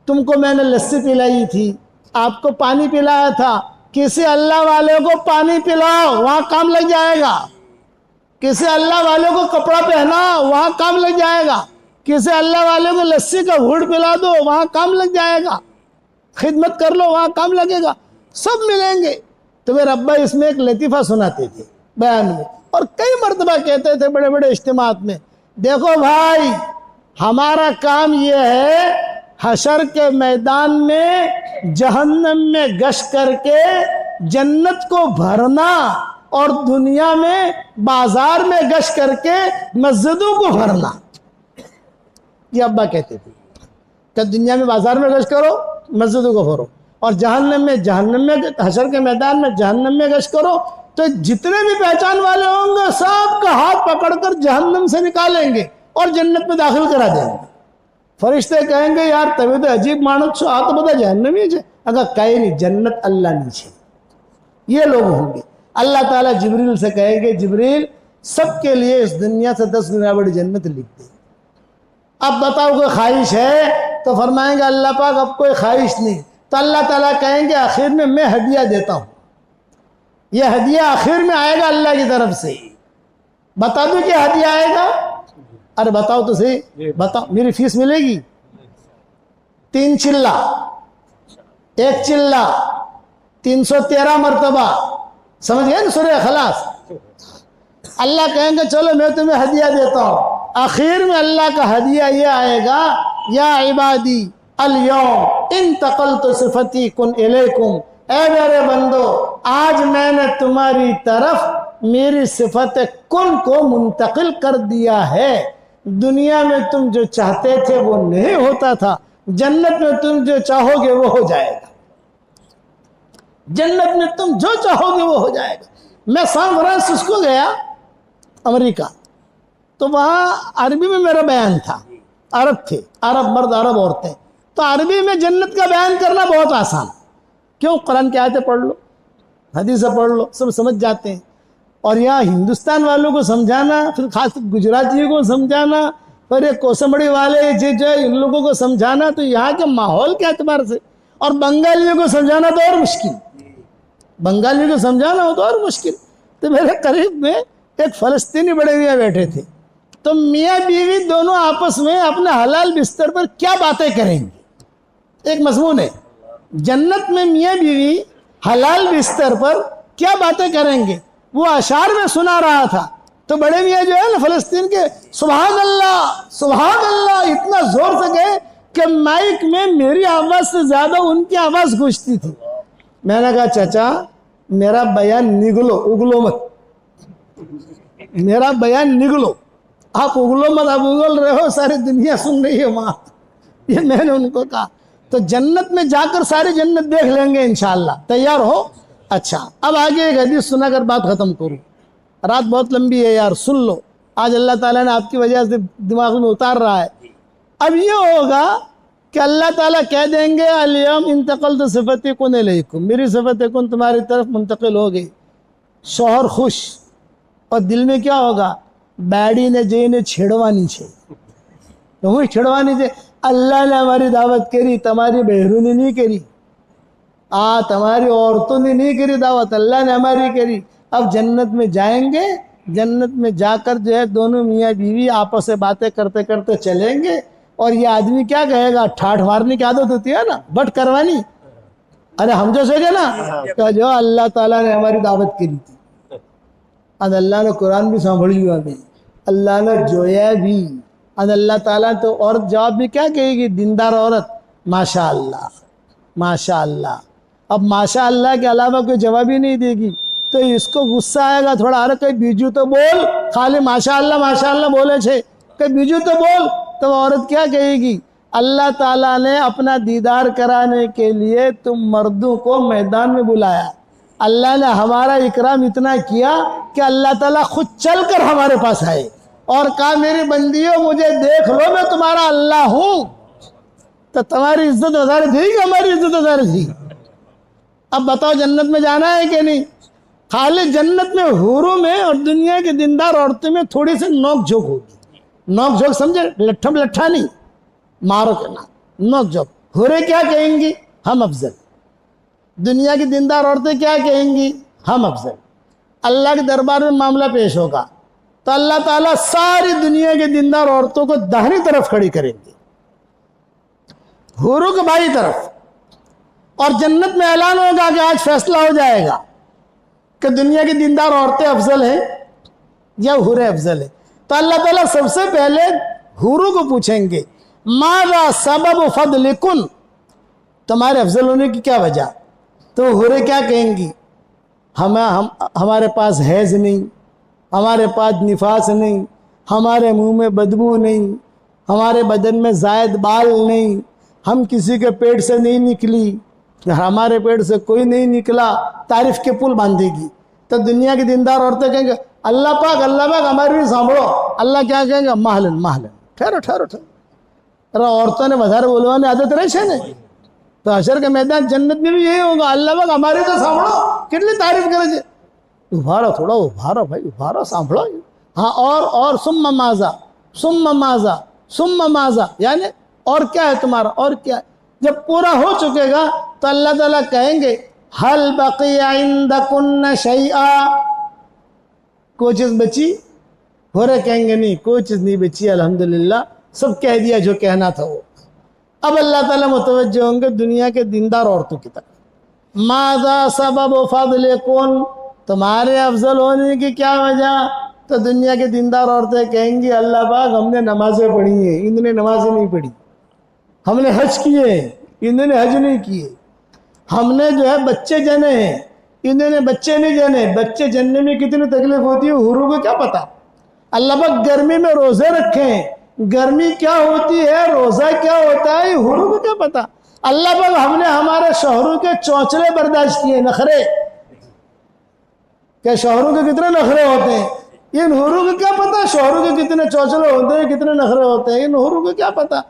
तुमको मैंने लस्सी पिलाई थी, आपको पानी पिलाया था, किसी अल्लाह वाले को पानी पिलाओ, वहाँ काम लग जाएगा। किसी अल्लाह वाले को कपड़ा पहनाओ, वहाँ काम लग जाएगा। किसी अल्लाह वाले को लस्सी का घूंट पिला दो, वहाँ काम लग जाएगा। खिदमत कर लो, वहाँ काम लगेगा, सब मिलेंगे। तो मेरे अब्बा इसमें एक लतीफ़ा सुनाते थे बयान में, और कई मरतबा कहते थे बड़े बड़े इज्तिमात में, देखो भाई हमारा काम यह है हशर के मैदान में जहन्नम में गश्त करके जन्नत को भरना, और दुनिया में बाजार में गश्त करके मस्जिदों को भरना। ये अब्बा कहते थे कि दुनिया में बाजार में गश्त करो, मस्जिदों को भरो, और जहन्नम में हशर के मैदान में जहन्नम में गश्त करो, तो जितने भी पहचान वाले होंगे सबका हाथ पकड़कर जहन्नम से निकालेंगे और जन्नत में दाखिल करा देंगे। फरिश्ते कहेंगे यार तभी तो अजीब मानस छो, आ तो बता जहन्नमी है। अगर कहे नहीं, जन्नत अल्लाह नीचे, ये लोग होंगे। अल्लाह ताला जिब्रील से कहेंगे, जिब्रील सबके लिए इस दुनिया से 10 गुना बड़ी जन्नत लिख दे। अब बताओ कोई ख्वाहिश है, तो फरमाएंगे अल्लाह पाक अब कोई ख्वाहिश नहीं। तो अल्लाह ताला कहेंगे आखिर में मैं हदिया देता हूँ, यह हदिया आखिर में आएगा अल्लाह की तरफ से। बता दो क्या हदिया आएगा, अरे बताओ तो सही, बताओ मेरी फीस मिलेगी। 3 चिल्ला, 1 चिल्ला, 313 मरतबा, समझ गए ना सूरह खलास। अल्लाह कहेंगे चलो मैं तुम्हें हदिया देता हूँ। आखिर में अल्लाह का हदिया ये आएगा, या इबादी अल-यौम इंतक़ल्तु सिफ़ती कुन इलैकुम, ऐ मेरे बंदो आज मैंने तुम्हारी तरफ मेरी सिफत कुन को मुंतकिल कर दिया है। दुनिया में तुम जो चाहते थे वो नहीं होता था, जन्नत में तुम जो चाहोगे वो हो जाएगा, जन्नत में तुम जो चाहोगे वो हो जाएगा। मैं सैन फ्रांसिस्को गया अमेरिका, तो वहाँ अरबी में मेरा बयान था, अरब थे, अरब मर्द अरब औरतें, तो अरबी में जन्नत का बयान करना बहुत आसान। क्यों? कुरान की आयतें पढ़ लो, हदीस पढ़ लो, सब समझ जाते हैं। और यहाँ हिंदुस्तान वालों को समझाना, फिर खास गुजरातियों को समझाना, फिर ये कोसंबड़ी वाले जो इन लोगों को समझाना, तो यहाँ के माहौल के एतबार से, और बंगालियों को समझाना तो और मुश्किल, बंगालियों को समझाना हो तो और मुश्किल। तो मेरे करीब में एक फलस्तीनी बड़े मियाँ बैठे थे, तो मियाँ बीवी दोनों आपस में अपने हलाल बिस्तर पर क्या बातें करेंगे। एक मजमून है, जन्नत में मियाँ बीवी हलाल बिस्तर पर क्या बातें करेंगे, वो अशार में सुना रहा था। तो बड़े मियाँ जो है ना फलस्तीन के, सुभान अल्लाह इतना जोर से गए कि माइक में मेरी आवाज से ज्यादा उनकी आवाज गूंजती थी। मैंने कहा चाचा मेरा बयान निगलो, उगलो मत, मेरा बयान निगलो, आप उगलो मत, आप उगल रहे हो, सारी दुनिया सुन रही है वहां। ये मैंने उनको कहा। तो जन्नत में जाकर सारी जन्नत देख लेंगे इंशाअल्लाह, तैयार हो? अच्छा, अब आगे एक हदीस सुनाकर बात खत्म करूं, रात बहुत लंबी है यार, सुन लो। आज अल्लाह ताला ने आपकी वजह से दिमाग में उतार रहा है। अब ये होगा कि अल्लाह ताला कह देंगे अलियम इंतकल तो सिफत कुन अलैकुम, मेरी सिफत कुन तुम्हारी तरफ मुंतकिल हो गई। शौहर खुश, और दिल में क्या होगा, बैडी ने जईने छेड़वानी छे, तो हुई छेड़वानी छे, अल्लाह ने हमारी दावत करी, तुम्हारी बहरू ने नहीं करी, तुम्हारी औरतों ने नहीं करी दावत, अल्लाह ने हमारी करी। अब जन्नत में जाएंगे, जन्नत में जाकर जो है दोनों मियाँ बीवी आपस से बातें करते करते चलेंगे, और ये आदमी क्या कहेगा, ठाठ मारने की आदत होती है ना, बट करवानी, अरे हम जो सोचे ना कि जो अल्लाह ताला ने हमारी दावत करी थी, आज अल्लाह ने कुरान भी सांभड़ी हुआ में, अल्लाह ने जोया भी, आज अल्लाह ताला तो औरत जवाब भी क्या कहेगी, दीनदार औरत, माशा अल्लाह माशा अल्लाह। अब माशा अल्लाह के अलावा कोई जवाब ही नहीं देगी, तो इसको गुस्सा आएगा थोड़ा, अरे कहीं बीजू तो बोल, खाली माशा अल्लाह बोले छे, कहीं बीजू तो बोल। तो औरत क्या कहेगी, अल्लाह ताला ने अपना दीदार कराने के लिए तुम मर्दों को मैदान में बुलाया, अल्लाह ने हमारा इकराम इतना किया कि अल्लाह ताला खुद चल कर हमारे पास आए और कहा मेरी बंदियों मुझे देख लो, मैं तुम्हारा अल्लाह हूं। तो तुम्हारी इज्जत वधारे थी कि हमारी इज्जत वधारे थी? अब बताओ जन्नत में जाना है कि नहीं? खाली जन्नत में हूरों में और दुनिया के दीनदार औरतों में थोड़ी सी नोक झोंक होगी, नोक झोंक समझे, लट्ठम लट्ठा नहीं, मारो के ना, नोक झोंक। हूरें क्या कहेंगी, हम अफजल। दुनिया की दीनदार औरतें क्या कहेंगी, हम अफजल। अल्लाह के दरबार में मामला पेश होगा तो अल्लाह ताला सारी दुनिया के दीनदार औरतों को दाहिनी तरफ खड़ी करेंगे, हूरों को बाईं तरफ, और जन्नत में ऐलान होगा कि आज फैसला हो जाएगा कि दुनिया की दीनदार औरतें अफजल हैं या हूरें अफजल है। तो अल्लाह ताला सबसे पहले हूरों को पूछेंगे, माज़ा सबब फदलिकुन, तुम्हारे अफजल होने की क्या वजह? तो हूरें क्या कहेंगी, हमारे पास हैज नहीं, हमारे पास निफास नहीं, हमारे मुंह में बदबू नहीं, हमारे बदन में जायद बाल नहीं, हम किसी के पेट से नहीं निकली, हमारे पेट से कोई नहीं निकला, तारीफ के पुल बांधेगी। तो दुनिया की दीनदार औरतें कहेंगे अल्लाह पाक हमारी भी सांभो। अल्लाह क्या कहेंगे, महलन महलन, ठहरो ठहरो ठहरो। अरे औरतों ने वधारे बोलवाने आदत रहे छे ने, तो हशर के मैदान जन्नत में भी यही होगा, अल्लाह पाक हमारी तो सांभो, कितनी तारीफ करे छे। उभारो, थोड़ा उभारो भाई, उभारो, सांभो। हाँ, और सुम्मा माजा, सुम्मा माजा, सुम्मा माजा, यानी और क्या है तुम्हारा, और क्या है? जब पूरा हो चुकेगा तो अल्लाह ताला कहेंगे हल बकिया इंदकुन्न शैआ, कोई चीज बची? हो रहे कहेंगे नहीं, कोई चीज नहीं बची, अल्हम्दुलिल्लाह सब कह दिया जो कहना था वो। अब अल्लाह ताला मुतवज्जह होंगे दुनिया के दीनदार औरतों की तरफ, माज़ा सबब फज़लिकुन, तुम्हारे अफजल होने की क्या वजह? तो दुनिया के दीनदार औरतें कहेंगी अल्लाह पाक हमने नमाजें पढ़ी हैं, इन्होंने नमाजें नहीं पढ़ी, हमने हज किए इन्होंने हज नहीं किए, हमने जो है बच्चे जने हैं इन्होंने बच्चे नहीं जने। बच्चे जनने में कितनी तकलीफ होती है हूरों को क्या पता। अल्लाह पाक गर्मी में रोजे रखे हैं, गर्मी क्या होती है, रोजा क्या होता है, हुरू को क्या पता। अल्लाह पाक हमने हमारे शोहरों के चौचले बर्दाश्त किए, नखरे, क्या शोहरों के कितने नखरे होते हैं, इन हुरू को क्या पता शोहरों के कितने चौचले होते हैं, कितने नखरे होते हैं, इन हुरू को क्या पता।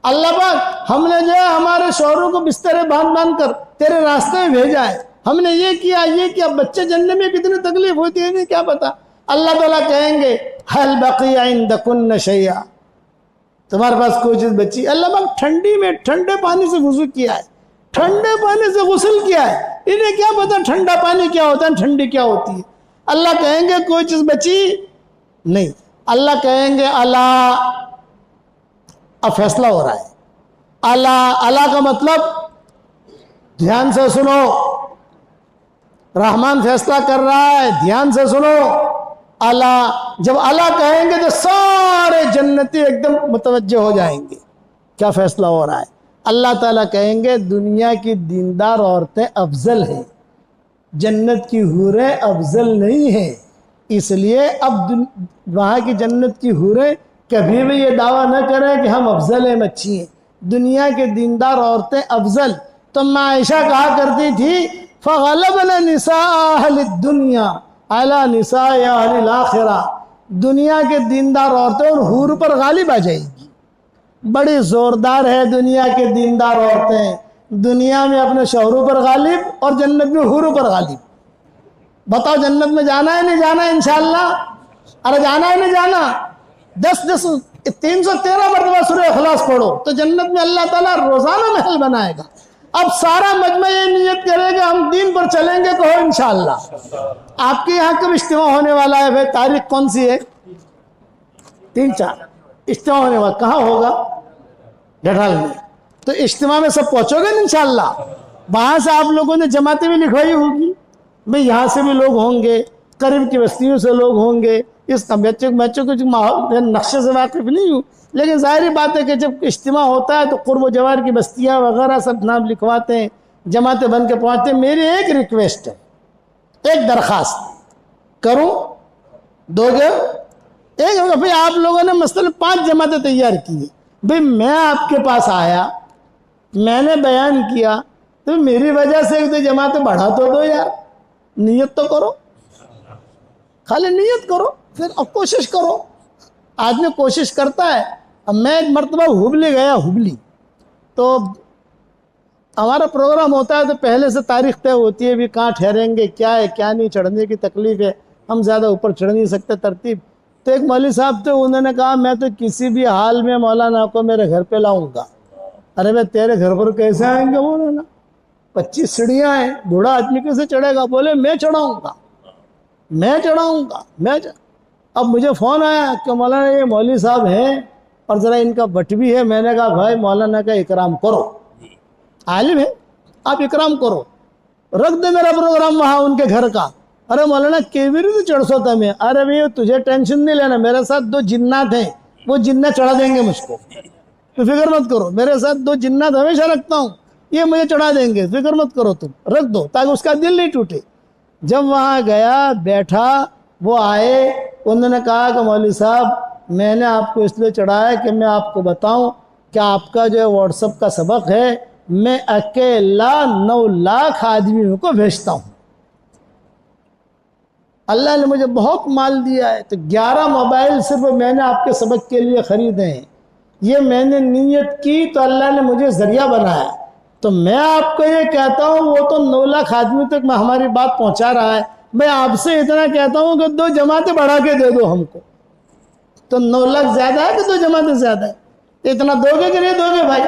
अल्लाह पाक हमने जो है हमारे शोहरों को बिस्तरे बांध बांध कर तेरे रास्ते में भेजा है, हमने ये किया, बच्चे जन्नत में कितनी तकलीफ होती है नहीं क्या पता। अल्लाह ताला कहेंगे हल बक़िया इंदकुन्न शैया, तुम्हारे पास कोई चीज बची। अल्लाह पाक ठंडी में ठंडे पानी से वुज़ू किया है, ठंडे पानी से गुस्ल किया है, इन्हें क्या पता ठंडा पानी क्या होता है, ठंडी क्या होती है। अल्लाह कहेंगे कोई चीज बची नहीं। अल्लाह कहेंगे अला, अब फैसला हो रहा है। अला, अला का मतलब ध्यान से सुनो, रहमान फैसला कर रहा है, ध्यान से सुनो। अला, जब अला कहेंगे तो सारे जन्नती एकदम मुतवज्जो हो जाएंगे, क्या फैसला हो रहा है। अल्लाह ताला कहेंगे दुनिया की दीनदार औरतें अफजल हैं, जन्नत की हूरें अफजल नहीं है। इसलिए अब वहाँ की जन्नत की हूरें कभी भी ये दावा न करें कि हम अफजल हैं, अच्छी हैं। दुनिया के दीनदार औरतें अफजल। तो मैं आयशा कहा करती थी फ़ग़लबना निसा अहलिद दुनिया अला निसा अहलिल आखिरा, दुनिया के दीनदार औरतें और हूर पर गालिब आ जाएगी। बड़ी जोरदार है दुनिया के दीनदार औरतें, दुनिया में अपने शौहरों पर गालिब और जन्नत में हूरों पर गालिब। बताओ जन्नत में जाना है नहीं जाना है इंशाअल्लाह? अरे जाना है नहीं जाना? 313 मरतबा सूरह इखलास पढ़ो तो जन्नत में अल्लाह ताला रोजाना महल बनाएगा। अब सारा मजमा ये नियत करेगा हम दीन पर चलेंगे, कहो इंशाअल्लाह। आपके यहाँ कब इज्तिमा होने वाला है भाई? तारीख कौन सी है? 3-4 इज्तिमा होने वाला। कहाँ होगा? डठाल में। तो इज्तिमा में सब पहुंचोगे ना इंशाअल्लाह। वहां से आप लोगों ने जमातें भी लिखवाई होगी भाई, यहाँ से भी लोग होंगे, करीब की बस्तियों से लोग होंगे। इस बच्चों को नक्शे से वाकिफ नहीं हूँ, लेकिन जाहिर बात है कि जब इज्तिमा होता है तो कुर्ब जवार की बस्तियाँ वगैरह सब नाम लिखवाते हैं, जमातें बन के पहुँचते हैं। मेरी एक रिक्वेस्ट है, एक दरख्वास्त करूँ, दोगे? एक भाई आप लोगों ने मसलन 5 जमातें तैयार की है भाई, मैं आपके पास आया, मैंने बयान किया, तो मेरी वजह से 1-2 जमातें बढ़ा तो दो यार, नियत तो करो, खाली नियत करो, फिर अब कोशिश करो। आदमी कोशिश करता है। अब मैं एक मरतबा हुबली गया, हुबली तो हमारा प्रोग्राम होता है तो पहले से तारीख तय होती है भी कहाँ ठहरेंगे, क्या है क्या नहीं, चढ़ने की तकलीफ है, हम ज़्यादा ऊपर चढ़ नहीं सकते तरतीब। तो एक मौलवी साहब थे, उन्होंने कहा मैं तो किसी भी हाल में मौलाना को मेरे घर पे लाऊंगा। अरे भाई तेरे घर पर कैसे आएंगे मौलाना? 25 सीढ़ियाँ हैं, बूढ़ा आदमी कैसे चढ़ेगा? बोले मैं चढ़ाऊँगा, मैं चढ़ाऊँगा, अब मुझे फ़ोन आया कि मौलाना ये मौलवी साहब हैं और ज़रा इनका बट भी है। मैंने कहा भाई मौलाना का इकराम करो, आलिम है, आप इकराम करो, रख दे मेरा प्रोग्राम वहाँ उनके घर का। अरे मौलाना केवरी तो चढ़ सोता मैं। अरे भैया तुझे टेंशन नहीं लेना, मेरे साथ 2 जिन्नात हैं, वो जिन्नात चढ़ा देंगे मुझको, तो फिक्र मत करो। मेरे साथ 2 जिन्नात हमेशा रखता हूँ, ये मुझे चढ़ा देंगे, फिक्र मत करो, तुम रख दो ताकि उसका दिल नहीं टूटे। जब वहाँ गया, बैठा, वो आए, उन्होंने कहा कि मौलवी साहब मैंने आपको इसलिए चढ़ाया कि मैं आपको बताऊं कि आपका जो व्हाट्सएप का सबक है मैं अकेला 9 लाख आदमियों को भेजता हूं। अल्लाह ने मुझे बहुत माल दिया है, तो 11 मोबाइल सिर्फ मैंने आपके सबक के लिए ख़रीदे हैं। ये मैंने नीयत की तो अल्लाह ने मुझे ज़रिया बनाया। तो मैं आपको ये कहता हूँ, वो तो 9 लाख आदमी तक हमारी बात पहुँचा रहा है, मैं आपसे इतना कहता हूँ कि 2 जमातें बढ़ा के दे दो हमको। तो 9 लाख ज़्यादा है कि 2 जमातें ज़्यादा है? इतना दोगे कि नहीं दोगे भाई?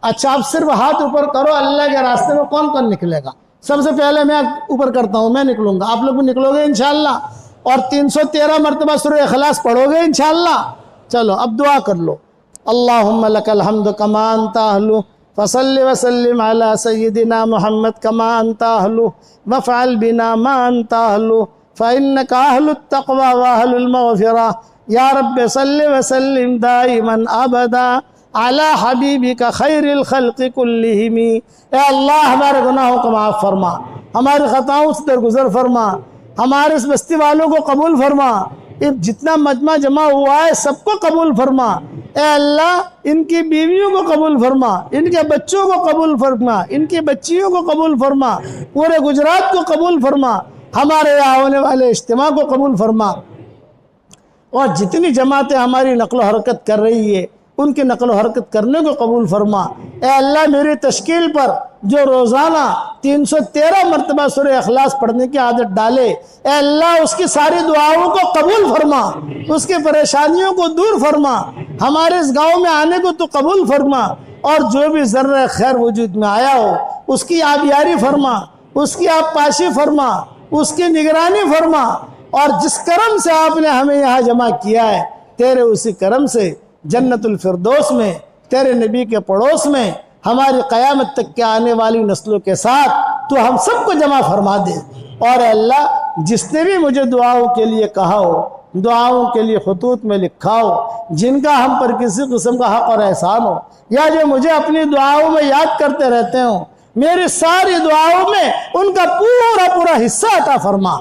अच्छा आप सिर्फ हाथ ऊपर करो, अल्लाह के रास्ते में कौन कौन निकलेगा? सबसे पहले मैं ऊपर करता हूँ, मैं निकलूंगा, आप लोग भी निकलोगे इंशाअल्लाह। और 313 मरतबा सूरह इखलास पढ़ोगे इंशाअल्लाह। चलो अब दुआ कर लो। अल्लाहुम्मा लकल हम्दु कमा अंता अहलु फसल्लि वसल्लिम अला सय्यिदिना मुहम्मद कमा अंता अहलु वफ़अल बिना मा अंता अहलु फ़इन्नका अहलुत तक़वा व अहलुल मग़फ़िरा या रब्बि सल्लि वसल्लिम दाइमन अबदा अला हबीबिका खैरिल खल्क़ि कुल्लिहिम। ए अल्लाह हमारे गुनाहों को माफ़ फरमा, हमारी ख़ताओं से दरगुज़र फरमा, हमारे इस बस्ती वालों को कबूल फरमा। जितना मजमा जमा हुआ है सबको कबूल फरमा। ए अल्लाह इनकी बीवियों को कबूल फरमा, इनके बच्चों को कबूल फरमा, इनकी बच्चियों को कबूल फरमा, पूरे गुजरात को कबूल फरमा, हमारे यहाँ होने वाले इज्तिमा को कबूल फरमा, और जितनी जमातें हमारी नक्ल हरकत कर रही है उनकी नक्ल हरकत करने को कबूल फरमा। ए अल्लाह मेरी तश्कील पर जो रोज़ाना 313 मरतबा सूरह इखलास पढ़ने की आदत डाले, ए अल्लाह उसकी सारी दुआओं को कबूल फरमा, उसकी परेशानियों को दूर फरमा, हमारे इस गांव में आने को तो कबूल फरमा, और जो भी ज़र्रा खैर वजूद में आया हो उसकी आप यारी फरमा, उसकी आप पाशी फरमा, उसकी निगरानी फरमा, और जिस करम से आपने हमें यहाँ जमा किया है तेरे उसी करम से जन्नतुल फिरदौस में तेरे नबी के पड़ोस में हमारी क़यामत तक के आने वाली नस्लों के साथ तो हम सबको जमा फरमा दे। और अल्लाह जिसने भी मुझे दुआओं के लिए कहा हो, दुआओं के लिए खुतूत में लिखा हो, जिनका हम पर किसी किस्म का हक और एहसान हो, या जो मुझे अपनी दुआओं में याद करते रहते हो, मेरी सारी दुआओं में उनका पूरा पूरा हिस्सा अता फरमा,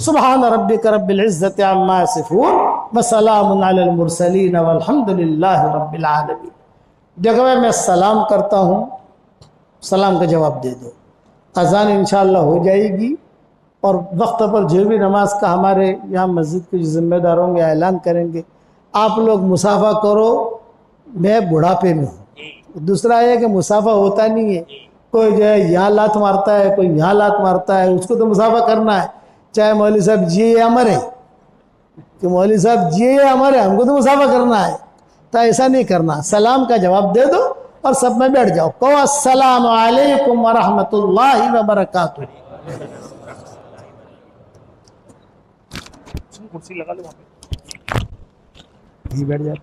सुबहान रब्बिक रब्बिल इज्जति अम्मा यसिफून व सलामुन अलल मुरसलीन वल्हम्दुलिल्लाहि रब्बिल आलमीन। देखो मैं सलाम करता हूँ, सलाम का जवाब दे दो। अजान इंशाअल्लाह हो जाएगी और वक्त पर जो भी नमाज का हमारे यहाँ मस्जिद के जिम्मेदार होंगे ऐलान करेंगे। आप लोग मुसाफा करो, मैं बुढ़ापे में हूँ। दूसरा है कि मुसाफा होता नहीं है, कोई जो है यहाँ लात मारता है, कोई यहाँ लात मारता है, उसको तो मुसाफा करना है, चाहे मौलवी साहब जिए या मरे, कि मौलवी साहब जिए या मरे, हमको तो मुसाफा करना है। तो ऐसा नहीं करना, सलाम का जवाब दे दो और सब में बैठ जाओ, कहो अस्सलामु अलैकुम व रहमतुल्लाहि व बरकातुहू। कुर्सी लगा लो वहाँ पे, बैठ जाओ।